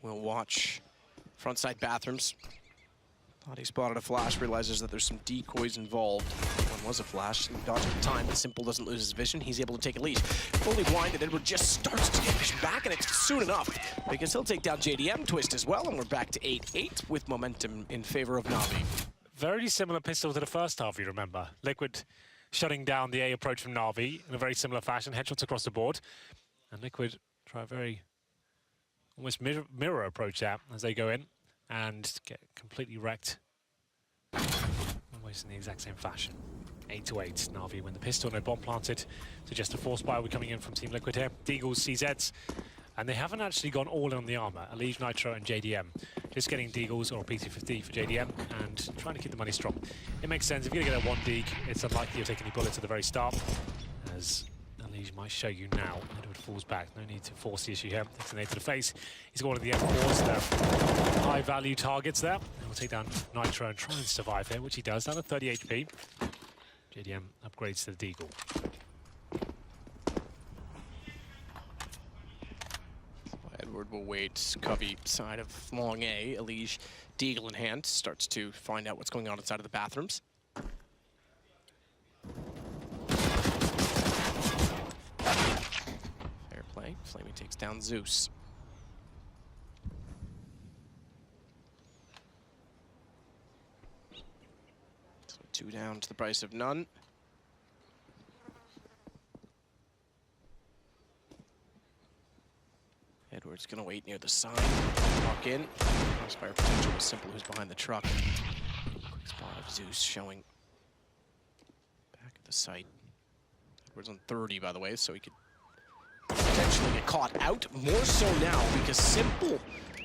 will watch frontside bathrooms. Thought he spotted a flash, realizes that there's some decoys involved. One was a flash, and dodging the time, but Simple doesn't lose his vision. He's able to take a lead. Fully blinded, Edward just starts to get vision back, and it's soon enough, because he'll take down JDM Twist as well, and we're back to 8-8 with momentum in favor of NAVi. Very similar pistol to the first half, you remember. Liquid shutting down the A approach from NAVi in a very similar fashion, headshots across the board. And Liquid try a very almost mirror approach that as they go in and get completely wrecked. Almost in the exact same fashion. 8-8, NAVi win the pistol, no bomb planted. So just a force buy, we're coming in from Team Liquid here. Deagles, CZs, and they haven't actually gone all in on the armor. ELEAGUE, Nitro and JDM. Just getting Deagles or PT-50 for JDM and trying to keep the money strong. It makes sense, if you're gonna get a 1 Deag, it's unlikely you'll take any bullets at the very start, as ELEAGUE might show you now. Edward falls back, no need to force the issue here. Takes an A to the face. He's got one of the M4s, they're high value targets there. And we'll take down Nitro and try and survive here, which he does, down to 30 HP. JDM upgrades to the Deagle. Edward will wait. Covey side of long A. ELEAGUE, Deagle in hand, starts to find out what's going on inside of the bathrooms. Fair play. Flamey takes down Zeus. So 2 down to the price of none. Edward's gonna wait near the sign, walk in. Crossfire potential was Simple, who's behind the truck. Quick spot of Zeus showing back at the site. Edward's on 30, by the way, so he could potentially get caught out. More so now because Simple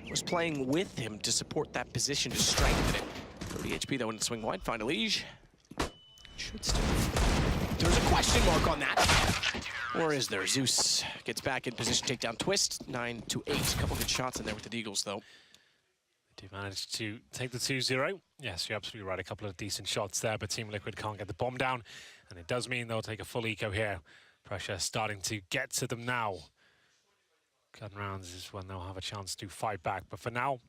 was playing with him to support that position to strengthen it. 30 HP though in the swing wide. Find ELEAGUE. Should still. There's a question mark on that. Or is there? Zeus gets back in position, take down Twist. 9-8. Couple good shots in there with the Deagles, though. They do manage to take the 2-0. Yes, you're absolutely right. A couple of decent shots there, but Team Liquid can't get the bomb down. And it does mean they'll take a full eco here. Pressure starting to get to them now. Gun rounds is when they'll have a chance to fight back. But for now,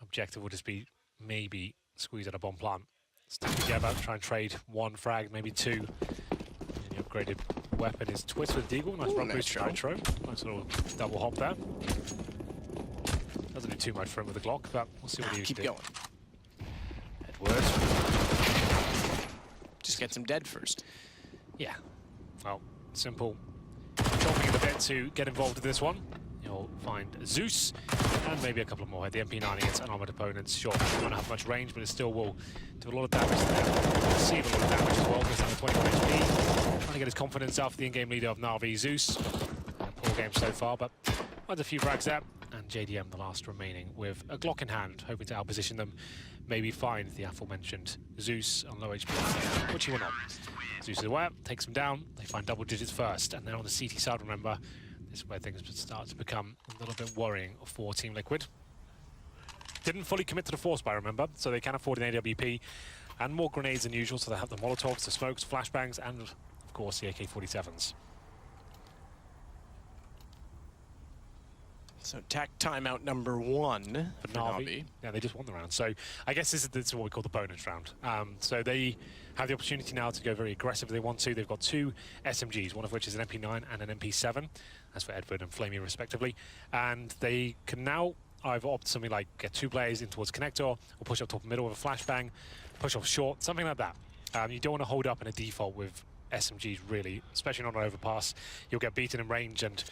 objective will just be maybe squeeze out a bomb plant. Stick together, try and trade 1 frag, maybe 2. And the upgraded weapon is Twist with Deagle. Nice run boost to Nitro. Nice little double hop there. Doesn't do too much for him with the Glock, but we'll see what he uses. Keep going. Edward. Just gets him dead first. Yeah. Well, Simple. Chomping at the bit to get involved in this one. You'll find Zeus and maybe a couple more. The MP9 against unarmored opponents. Sure, it won't have much range, but it still will do a lot of damage there. Receive a lot of damage as well. Goes down to 21 HP. Trying to get his confidence after the in-game leader of NAVi, Zeus. Poor game so far, but finds a few frags there. And JDM, the last remaining, with a Glock in hand, hoping to outposition them. Maybe find the aforementioned Zeus on low HP, which he will not. Zeus is aware, takes him down. They find double digits first, and then on the CT side, remember, this is where things start to become a little bit worrying for Team Liquid. Didn't fully commit to the force buy, remember, so they can afford an AWP and more grenades than usual, so they have the Molotovs, the smokes, flashbangs, and of course the AK-47s. So attack timeout number 1 for NAVi. Yeah, they just won the round. So I guess this is what we call the bonus round. So they have the opportunity now to go very aggressive if they want to. They've got 2 SMGs, one of which is an MP9 and an MP7. That's for Edward and Flamey, respectively. And they can now either opt something like get 2 players in towards connector, or push up top middle with a flashbang, push off short, something like that. You don't want to hold up in a default with SMGs, really, especially not an overpass. You'll get beaten in range, and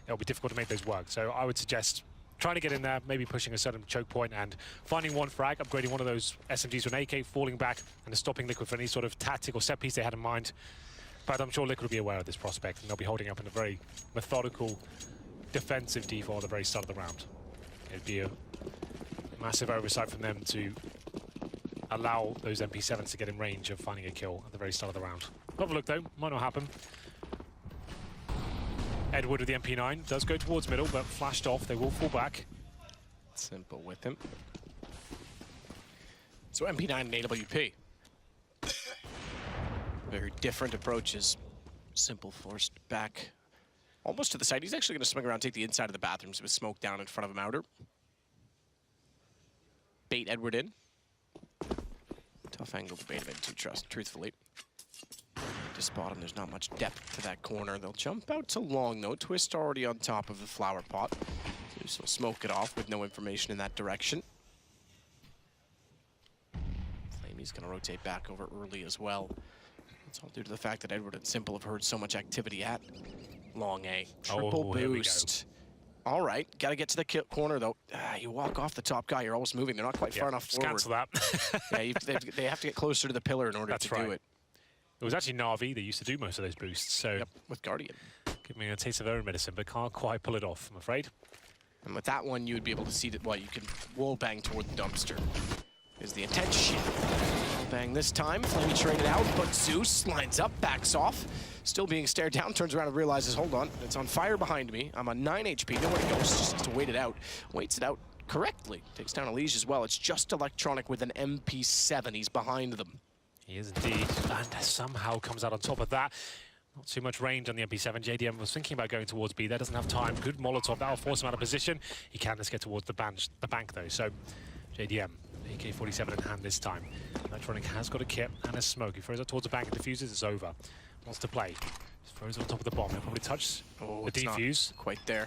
it'll be difficult to make those work. So I would suggest trying to get in there, maybe pushing a certain choke point and finding 1 frag, upgrading one of those SMGs with an AK, falling back and stopping Liquid for any sort of tactic or set piece they had in mind. But I'm sure Liquid will be aware of this prospect, and they'll be holding up in a very methodical defensive default at the very start of the round. It'd be a massive oversight from them to allow those MP7s to get in range of finding a kill at the very start of the round. Have a look though, might not happen. Edward with the MP9 does go towards middle, but flashed off. They will fall back. Simple with him. So MP9 and AWP. Very different approaches. Simple forced back almost to the side. He's actually going to swing around, take the inside of the bathrooms with smoke down in front of him outer. Bait Edward in. Tough angle to bait him into, truthfully. To spot him, there's not much depth to that corner. They'll jump out to long, though. Twist already on top of the flower pot. So smoke it off with no information in that direction. Flamey's going to rotate back over early as well. It's all due to the fact that Edward and Simple have heard so much activity at long A. Triple Oh, here we go. boost. All right, got to get to the corner, though. You walk off the top guy, you're almost moving. They're not quite far enough forward. Cancel that. They have to get closer to the pillar in order to do it. It was actually NAVi that used to do most of those boosts, so Yep, with Guardian. give me a taste of their own medicine, but can't quite pull it off, I'm afraid. And with that one, you would be able to see that, well, you can wall bang toward the dumpster. Is the intention. Wall bang this time. Flamey traded out, but Zeus lines up, backs off. Still being stared down, turns around and realizes, hold on, it's on fire behind me. I'm on 9 HP, nowhere to go, just has to wait it out. Waits it out correctly. Takes down ELEAGUE as well. It's just Electronic with an MP7. He's behind them. He is indeed, and somehow comes out on top of that. Not too much range on the MP7. JDM was thinking about going towards B there, doesn't have time. Good Molotov, that'll force him out of position. He can just get towards the bank though, so JDM, AK-47 in hand this time. Electronic has got a kit and a smoke. He throws it towards the bank and diffuses, it's over. Wants to play. Just throws it on top of the bomb. He'll probably touch the defuse. Quite there.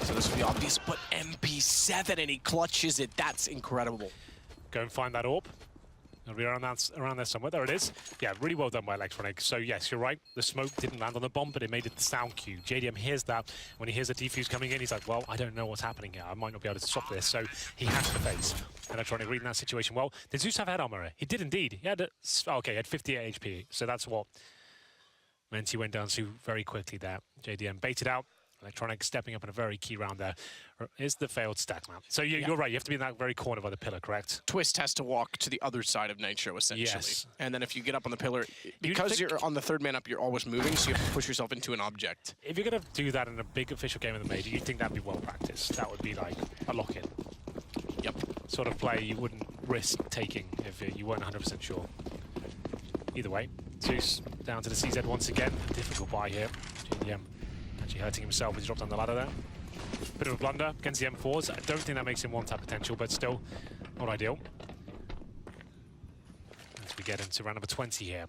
So this will be obvious, but MP7 and he clutches it. That's incredible. Go and find that orb. It'll be around there somewhere. There it is. Yeah, really well done by Electronic. So yes, you're right. The smoke didn't land on the bomb, but it made it the sound cue. JDM hears that. When he hears the defuse coming in, he's like, well, I don't know what's happening here. I might not be able to stop this. So he has to face. Electronic reading that situation well. Did Zeus have head armor? He did indeed. He had, okay, he had 58 HP. So that's what meant he went down to very quickly there. JDM baited out. Electronic stepping up in a very key round there. Is the failed stack map. So you're right, you have to be in that very corner by the pillar, correct? Twist has to walk to the other side of Nitro, essentially. Yes. And then if you get up on the pillar, because you're on the third man up, you're always moving, so you have to push yourself into an object. If you're going to do that in a big official game of the Major, you'd think that'd be well practiced. That would be like a lock-in. Yep. Sort of play you wouldn't risk taking if you weren't 100% sure. Either way, Zeus down to the CZ once again. Difficult buy here. JDM actually hurting himself as he dropped down the ladder there. Bit of a blunder against the M4s. I don't think that makes him one-tap potential, but still not ideal. As we get into round number 20 here.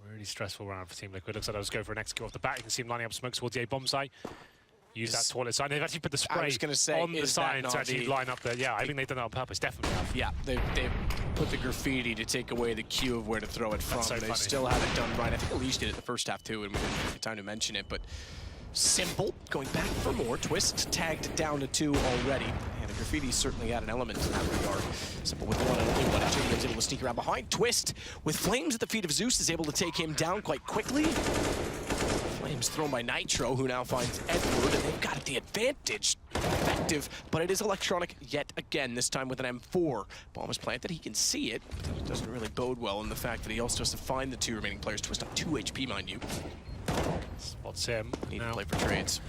Really stressful round for Team Liquid. Looks like they'll just go for an execute off the bat. You can see him lining up smoke towards the A-bomb site. Use that toilet sign. They've actually put the spray on the sign to actually line up the... Yeah, I think they've done that on purpose, definitely have. Yeah, they've put the graffiti to take away the cue of where to throw it from. So they still have it done right. I think ELEAGUE did it the first half too, and we didn't have time to mention it, but simple. Going back for more. Twist tagged down to 2 already. And the graffiti certainly had an element in that regard. Simple with one and only one. JDM's able to sneak around behind. Twist, with flames at the feet of Zeus, is able to take him down quite quickly. Flames thrown by Nitro, who now finds Edward, and they've got the advantage. Effective, but it is Electronic yet again, this time with an M4. Bomb is planted, he can see it. It doesn't really bode well in the fact that he also has to find the 2 remaining players. Twist up 2 HP, mind you. Spots him. Need to play for trades.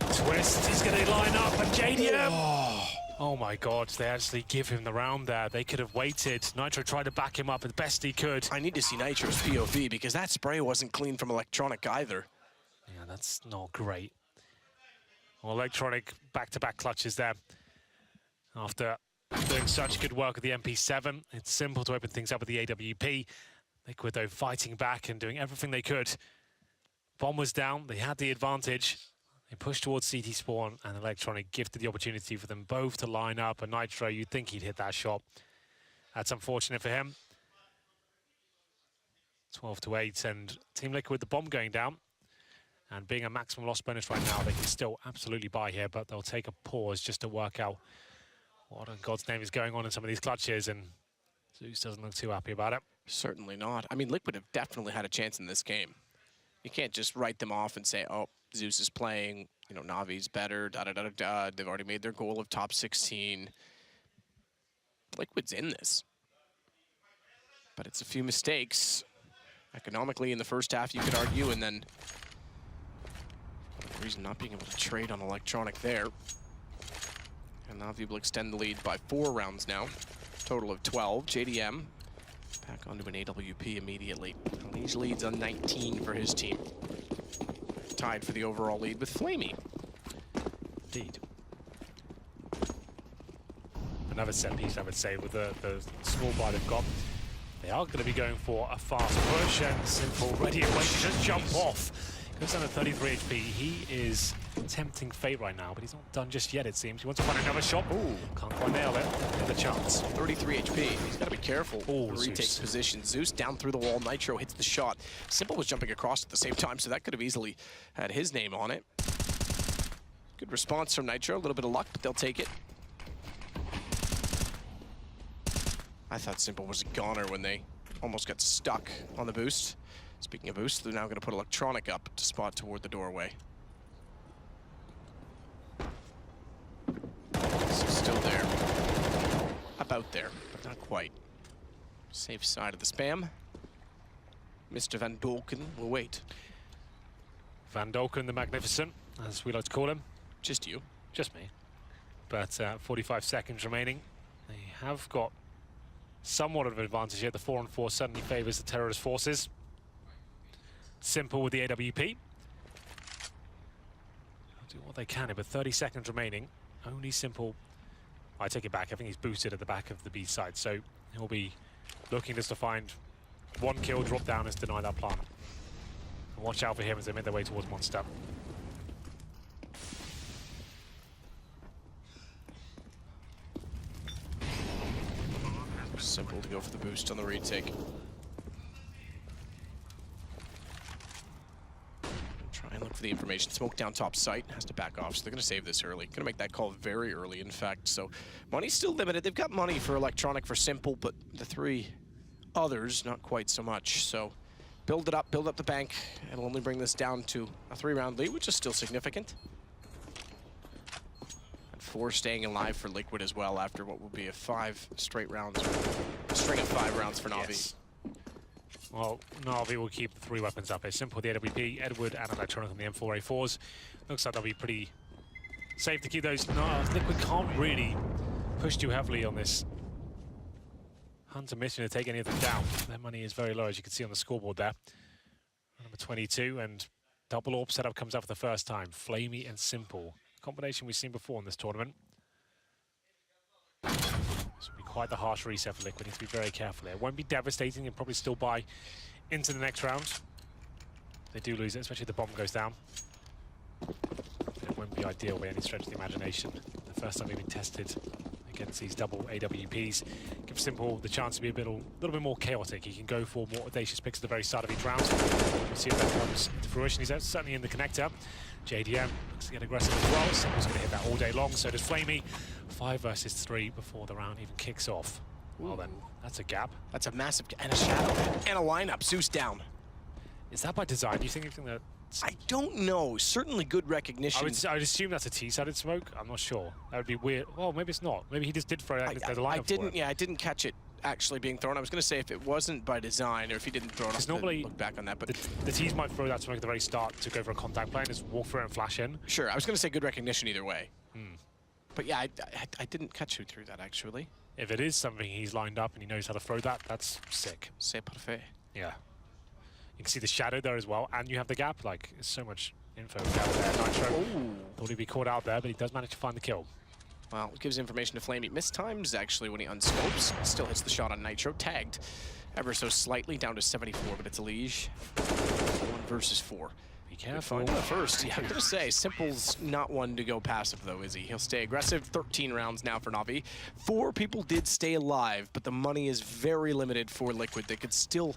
Twist is going to line up, and JDM! Oh my god, they actually give him the round there. They could have waited. Nitro tried to back him up as best he could. I need to see Nitro's POV, because that spray wasn't clean from Electronic either. Yeah, that's not great. Well, Electronic back-to-back clutches there. After doing such good work with the MP7, it's simple to open things up with the AWP. Liquid, though, fighting back and doing everything they could. Bomb was down, they had the advantage. They pushed towards CT spawn, and Electronic gifted the opportunity for them both to line up. And Nitro, you'd think he'd hit that shot. That's unfortunate for him. 12-8, and Team Liquid, the bomb going down. And being a maximum loss bonus right now, they can still absolutely buy here, but they'll take a pause just to work out what in God's name is going on in some of these clutches, and Zeus doesn't look too happy about it. Certainly not. I mean, Liquid have definitely had a chance in this game. You can't just write them off and say, oh, Zeus is playing, you know, Navi's better, da-da-da-da-da. They've already made their goal of top 16. Liquid's in this. But it's a few mistakes. Economically, in the first half, you could argue, and then for the reason not being able to trade on Electronic there. And Navi will extend the lead by 4 rounds now. Total of 12. JDM back onto an AWP immediately. ELEAGUE leads on 19 for his team. Tied for the overall lead with Flamey. Indeed. Another set piece, I would say, with the small buy they've got. They are going to be going for a fast push, and Simple ready and waiting to just jump off. Goes down to 33 HP. He is tempting fate right now, but he's not done just yet, it seems. He wants to find another shot. Ooh. Can't quite nail it. Get the chance. 33 HP. He's got to be careful. Oh, Retake Zeus. position. Zeus down through the wall. Nitro hits the shot. Simple was jumping across at the same time, so that could have easily had his name on it. Good response from Nitro. A little bit of luck, but they'll take it. I thought Simple was a goner when they almost got stuck on the boost. Speaking of boost, they're now going to put Electronic up to spot toward the doorway. Still there. About there, but not quite. Safe side of the spam. Mr. Van Dolken will wait. Van Dolken the Magnificent, as we like to call him. Just you. Just me. But 45 seconds remaining. They have got somewhat of an advantage here. The 4-on-4 suddenly favors the terrorist forces. Simple with the AWP. They'll do what they can here, but 30 seconds remaining. Only Simple. I take it back. I think he's boosted at the back of the B side, so he'll be looking just to find one kill, drop down, and deny that plant. And watch out for him as they make their way towards Monster. Simple to go for the boost on the retake. Try and look for the information. Smoke down top site, has to back off, so they're going to save this early. Going to make that call very early, in fact. So money's still limited. They've got money for Electronic, for Simple, but the three others, not quite so much. So build it up, build up the bank. It'll only bring this down to a 3-round lead, which is still significant. And 4 staying alive for Liquid as well after what will be a 5 straight rounds, a string of 5 rounds for NAVi. Yes. Well, NAVi will keep the 3 weapons up. It's Simple, the AWP, Edward, and Electronic on the M4A4s. Looks like they'll be pretty safe to keep those. No, Liquid can't really push too heavily on this Hunter mission to take any of them down. Their money is very low, as you can see on the scoreboard there. Number 22, and double AWP setup comes out for the first time. Flamey and Simple. Combination we've seen before in this tournament. This will be quite the harsh reset for Liquid. Need to be very careful there. It won't be devastating and probably still buy into the next round. They do lose it, especially if the bomb goes down. It won't be ideal by any stretch of the imagination. The first time we've been tested against these double AWPs. Give Simple the chance to be a little bit more chaotic. He can go for more audacious picks at the very start of each round. We'll see if that comes to fruition. He's certainly in the connector. JDM looks to get aggressive as well. Simple's going to hit that all day long. So does Flamey. 5 versus 3 before the round even kicks off. Well then, that's a gap. That's a massive, and a shadow, and a lineup. Zeus down. Is that by design? Do you think that? I don't know. Certainly good recognition. I would assume that's a T-sided smoke. I'm not sure. That would be weird. Well, maybe it's not. Maybe he just did throw it as a lineup. I didn't catch it actually being thrown. I was going to say if it wasn't by design, or if he didn't throw it, normally look back on that. But the T's might throw that smoke at the very start to go for a contact play and just walk through it and flash in. Sure, I was going to say good recognition either way. But yeah, I didn't catch who threw that actually. If it is something he's lined up and he knows how to throw that, that's sick. C'est parfait. Yeah. You can see the shadow there as well, and you have the gap. Like, there's so much info out there. Nitro thought he'd be caught out there, but he does manage to find the kill. Well, it gives information to Flamey. Mistimes actually when he unscopes. Still hits the shot on Nitro. Tagged ever so slightly down to 74, but it's ELEAGUE. 1 versus 4. Be careful. First, yeah, I'm going to say, Simple's not one to go passive, though, is he? He'll stay aggressive. 13 rounds now for NAVi. 4 people did stay alive, but the money is very limited for Liquid. They could still...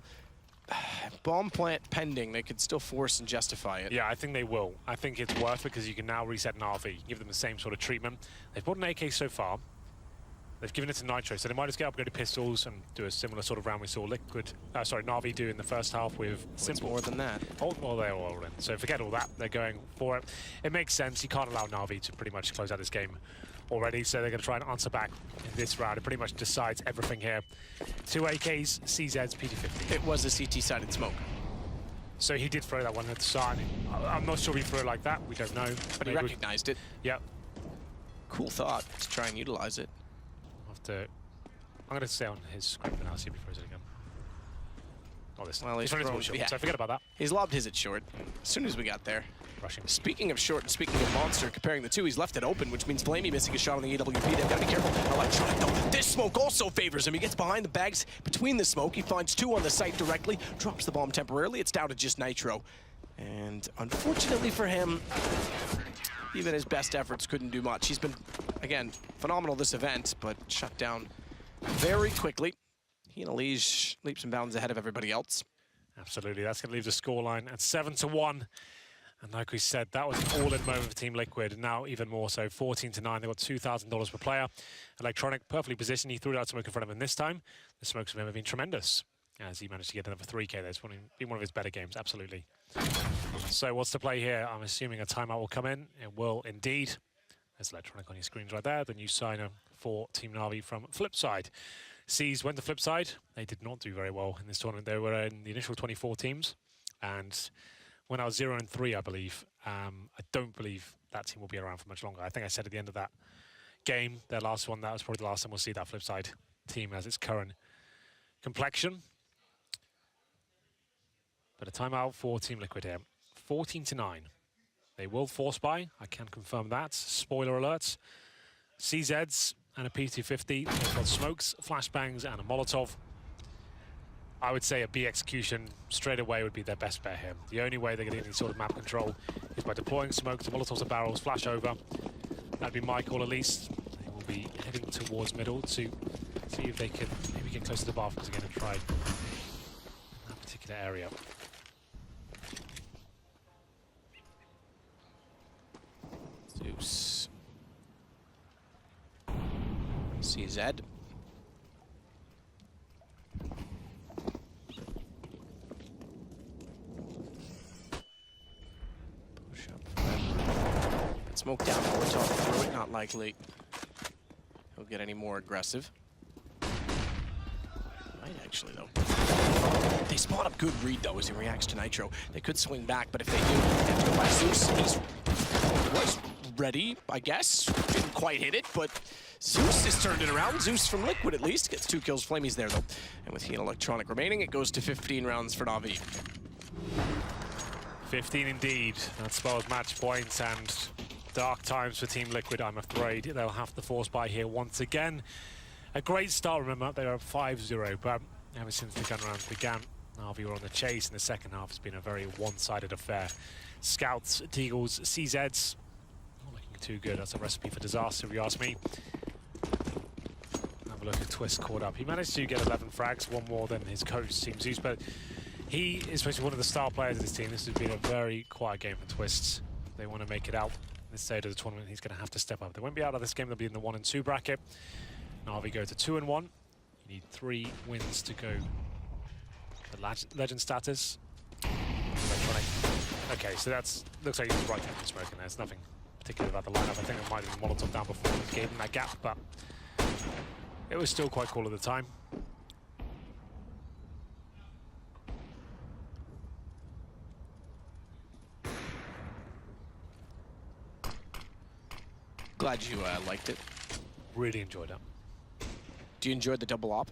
bomb plant pending, they could still force and justify it. Yeah, I think they will. I think it's worth it because you can now reset NAVi, give them the same sort of treatment. They've bought an AK so far. They've given it to Nitro, so they might just get upgraded pistols and do a similar sort of round we saw NAVi do in the first half with Simple. More than that. Well, they're all in. So forget all that. They're going for it. It makes sense. You can't allow NAVi to pretty much close out this game already, so they're going to try and answer back in this round. It pretty much decides everything here. 2 AKs, CZs, PT50. It was a CT-sided smoke. So he did throw that one at the start. I'm not sure he threw it like that. We don't know. But he recognized it. Yep. Cool thought to try and utilize it. I'm going to stay on his script and I'll see if he throws it again. Oh, this. Well, he's thrown thrown, short, yeah. so forget about that. He's lobbed his at short as soon as we got there. Rushing. Speaking of short and speaking of monster, comparing the two, he's left it open, which means Flamey missing a shot on the AWP. They've got to be careful. Electronic, though. This smoke also favors him. He gets behind the bags between the smoke. He finds 2 on the site directly, drops the bomb temporarily. It's down to just Nitro. And unfortunately for him, even his best efforts couldn't do much. He's been, again, phenomenal this event, but shut down very quickly. He and ELEAGUE leaps and bounds ahead of everybody else. Absolutely, that's going to leave the scoreline at 7-1. And like we said, that was an all-in moment for Team Liquid, and now even more so, 14-9. They got $2,000 per player. Electronic perfectly positioned. He threw out smoke in front of him this time. The smokes from him have been tremendous, as he managed to get another 3K. That's been one of his better games, absolutely. So what's the play here? I'm assuming a timeout will come in. It will indeed. There's Electronic on your screens right there, the new signer for Team NAVi from Flipside. Seas went to Flipside. They did not do very well in this tournament. They were in the initial 24 teams, and when I was 0-3, I believe, I don't believe that team will be around for much longer. I think I said at the end of that game, their last one, that was probably the last time we'll see that Flipside team as its current complexion. But a timeout for Team Liquid here. 14-9. They will force buy, I can confirm that. Spoiler alerts. CZs and a P250. They've got smokes, flashbangs, and a Molotov. I would say a B execution straight away would be their best bet here. The only way they're getting any sort of map control is by deploying smokes, Molotovs and barrels, flash over. That'd be my call at least. They will be heading towards middle to see if they can maybe get close to the bathrooms again and try that particular area. Zeus. CZ. Push up. Smoke down, Molotov through it, not likely he'll get any more aggressive. Might actually, though. They spot up good read, though, as he reacts to Nitro. They could swing back, but if they do, they have to go by Zeus. He was ready, I guess. Didn't quite hit it, but Zeus has turned it around. Zeus from Liquid, at least, gets 2 kills. Flamey's there, though. And with he and Electronic remaining, it goes to 15 rounds for NAVi. 15 indeed. That spells match points and dark times for Team Liquid, I'm afraid. They'll have to force buy here once again. A great start, remember, they were 5-0, but ever since the gun rounds began, NAVi were on the chase in the second half. It's been a very one-sided affair. Scouts, Deagles, CZs, not looking too good. That's a recipe for disaster, if you ask me. Have a look at Twist caught up. He managed to get 11 frags, one more than his coach, Team Zeus, but he is supposed to be one of the star players of this team. This has been a very quiet game for Twists. If they want to make it out this stage of the tournament, he's going to have to step up. They won't be out of this game, they'll be in the 1 and 2 bracket. NAVi go to 2 and 1. You need 3 wins to go to legend status. Electronic. Okay, so that's looks like he's right there for smoking. There's nothing particular about the lineup. I think it might have been Molotov down before and gave him that gap, but it was still quite cool at the time. Glad you liked it. Really enjoyed it. Do you enjoy the double op?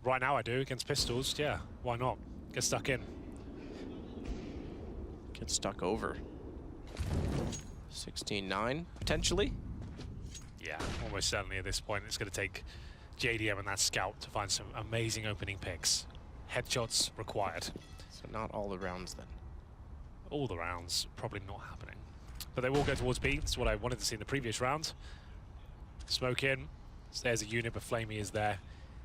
Right now I do, against pistols, yeah. Why not? Get stuck in. Get stuck over. 16-9, potentially? Yeah, almost certainly at this point. It's going to take JDM and that scout to find some amazing opening picks. Headshots required. So not all the rounds then. All the rounds, probably not happening. But they will go towards B. That's what I wanted to see in the previous round. Smoke in. There's a unit, but Flamey is there.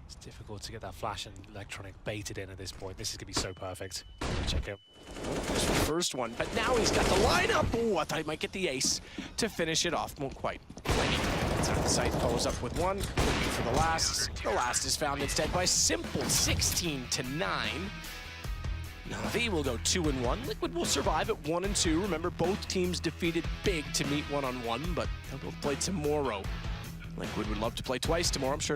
It's difficult to get that flash and Electronic baited in at this point. This is going to be so perfect. Check it. This was the first one, but now he's got the lineup. Oh, I thought he might get the ace to finish it off. Won't quite. Flamey at the site, follows up with one. Looking for the last. The last is found instead by simple 16-9. NAVi will go 2 and 1. Liquid will survive at 1 and 2. Remember, both teams defeated big to meet 1-on-1, but they'll both play tomorrow. Liquid would love to play twice tomorrow, I'm sure.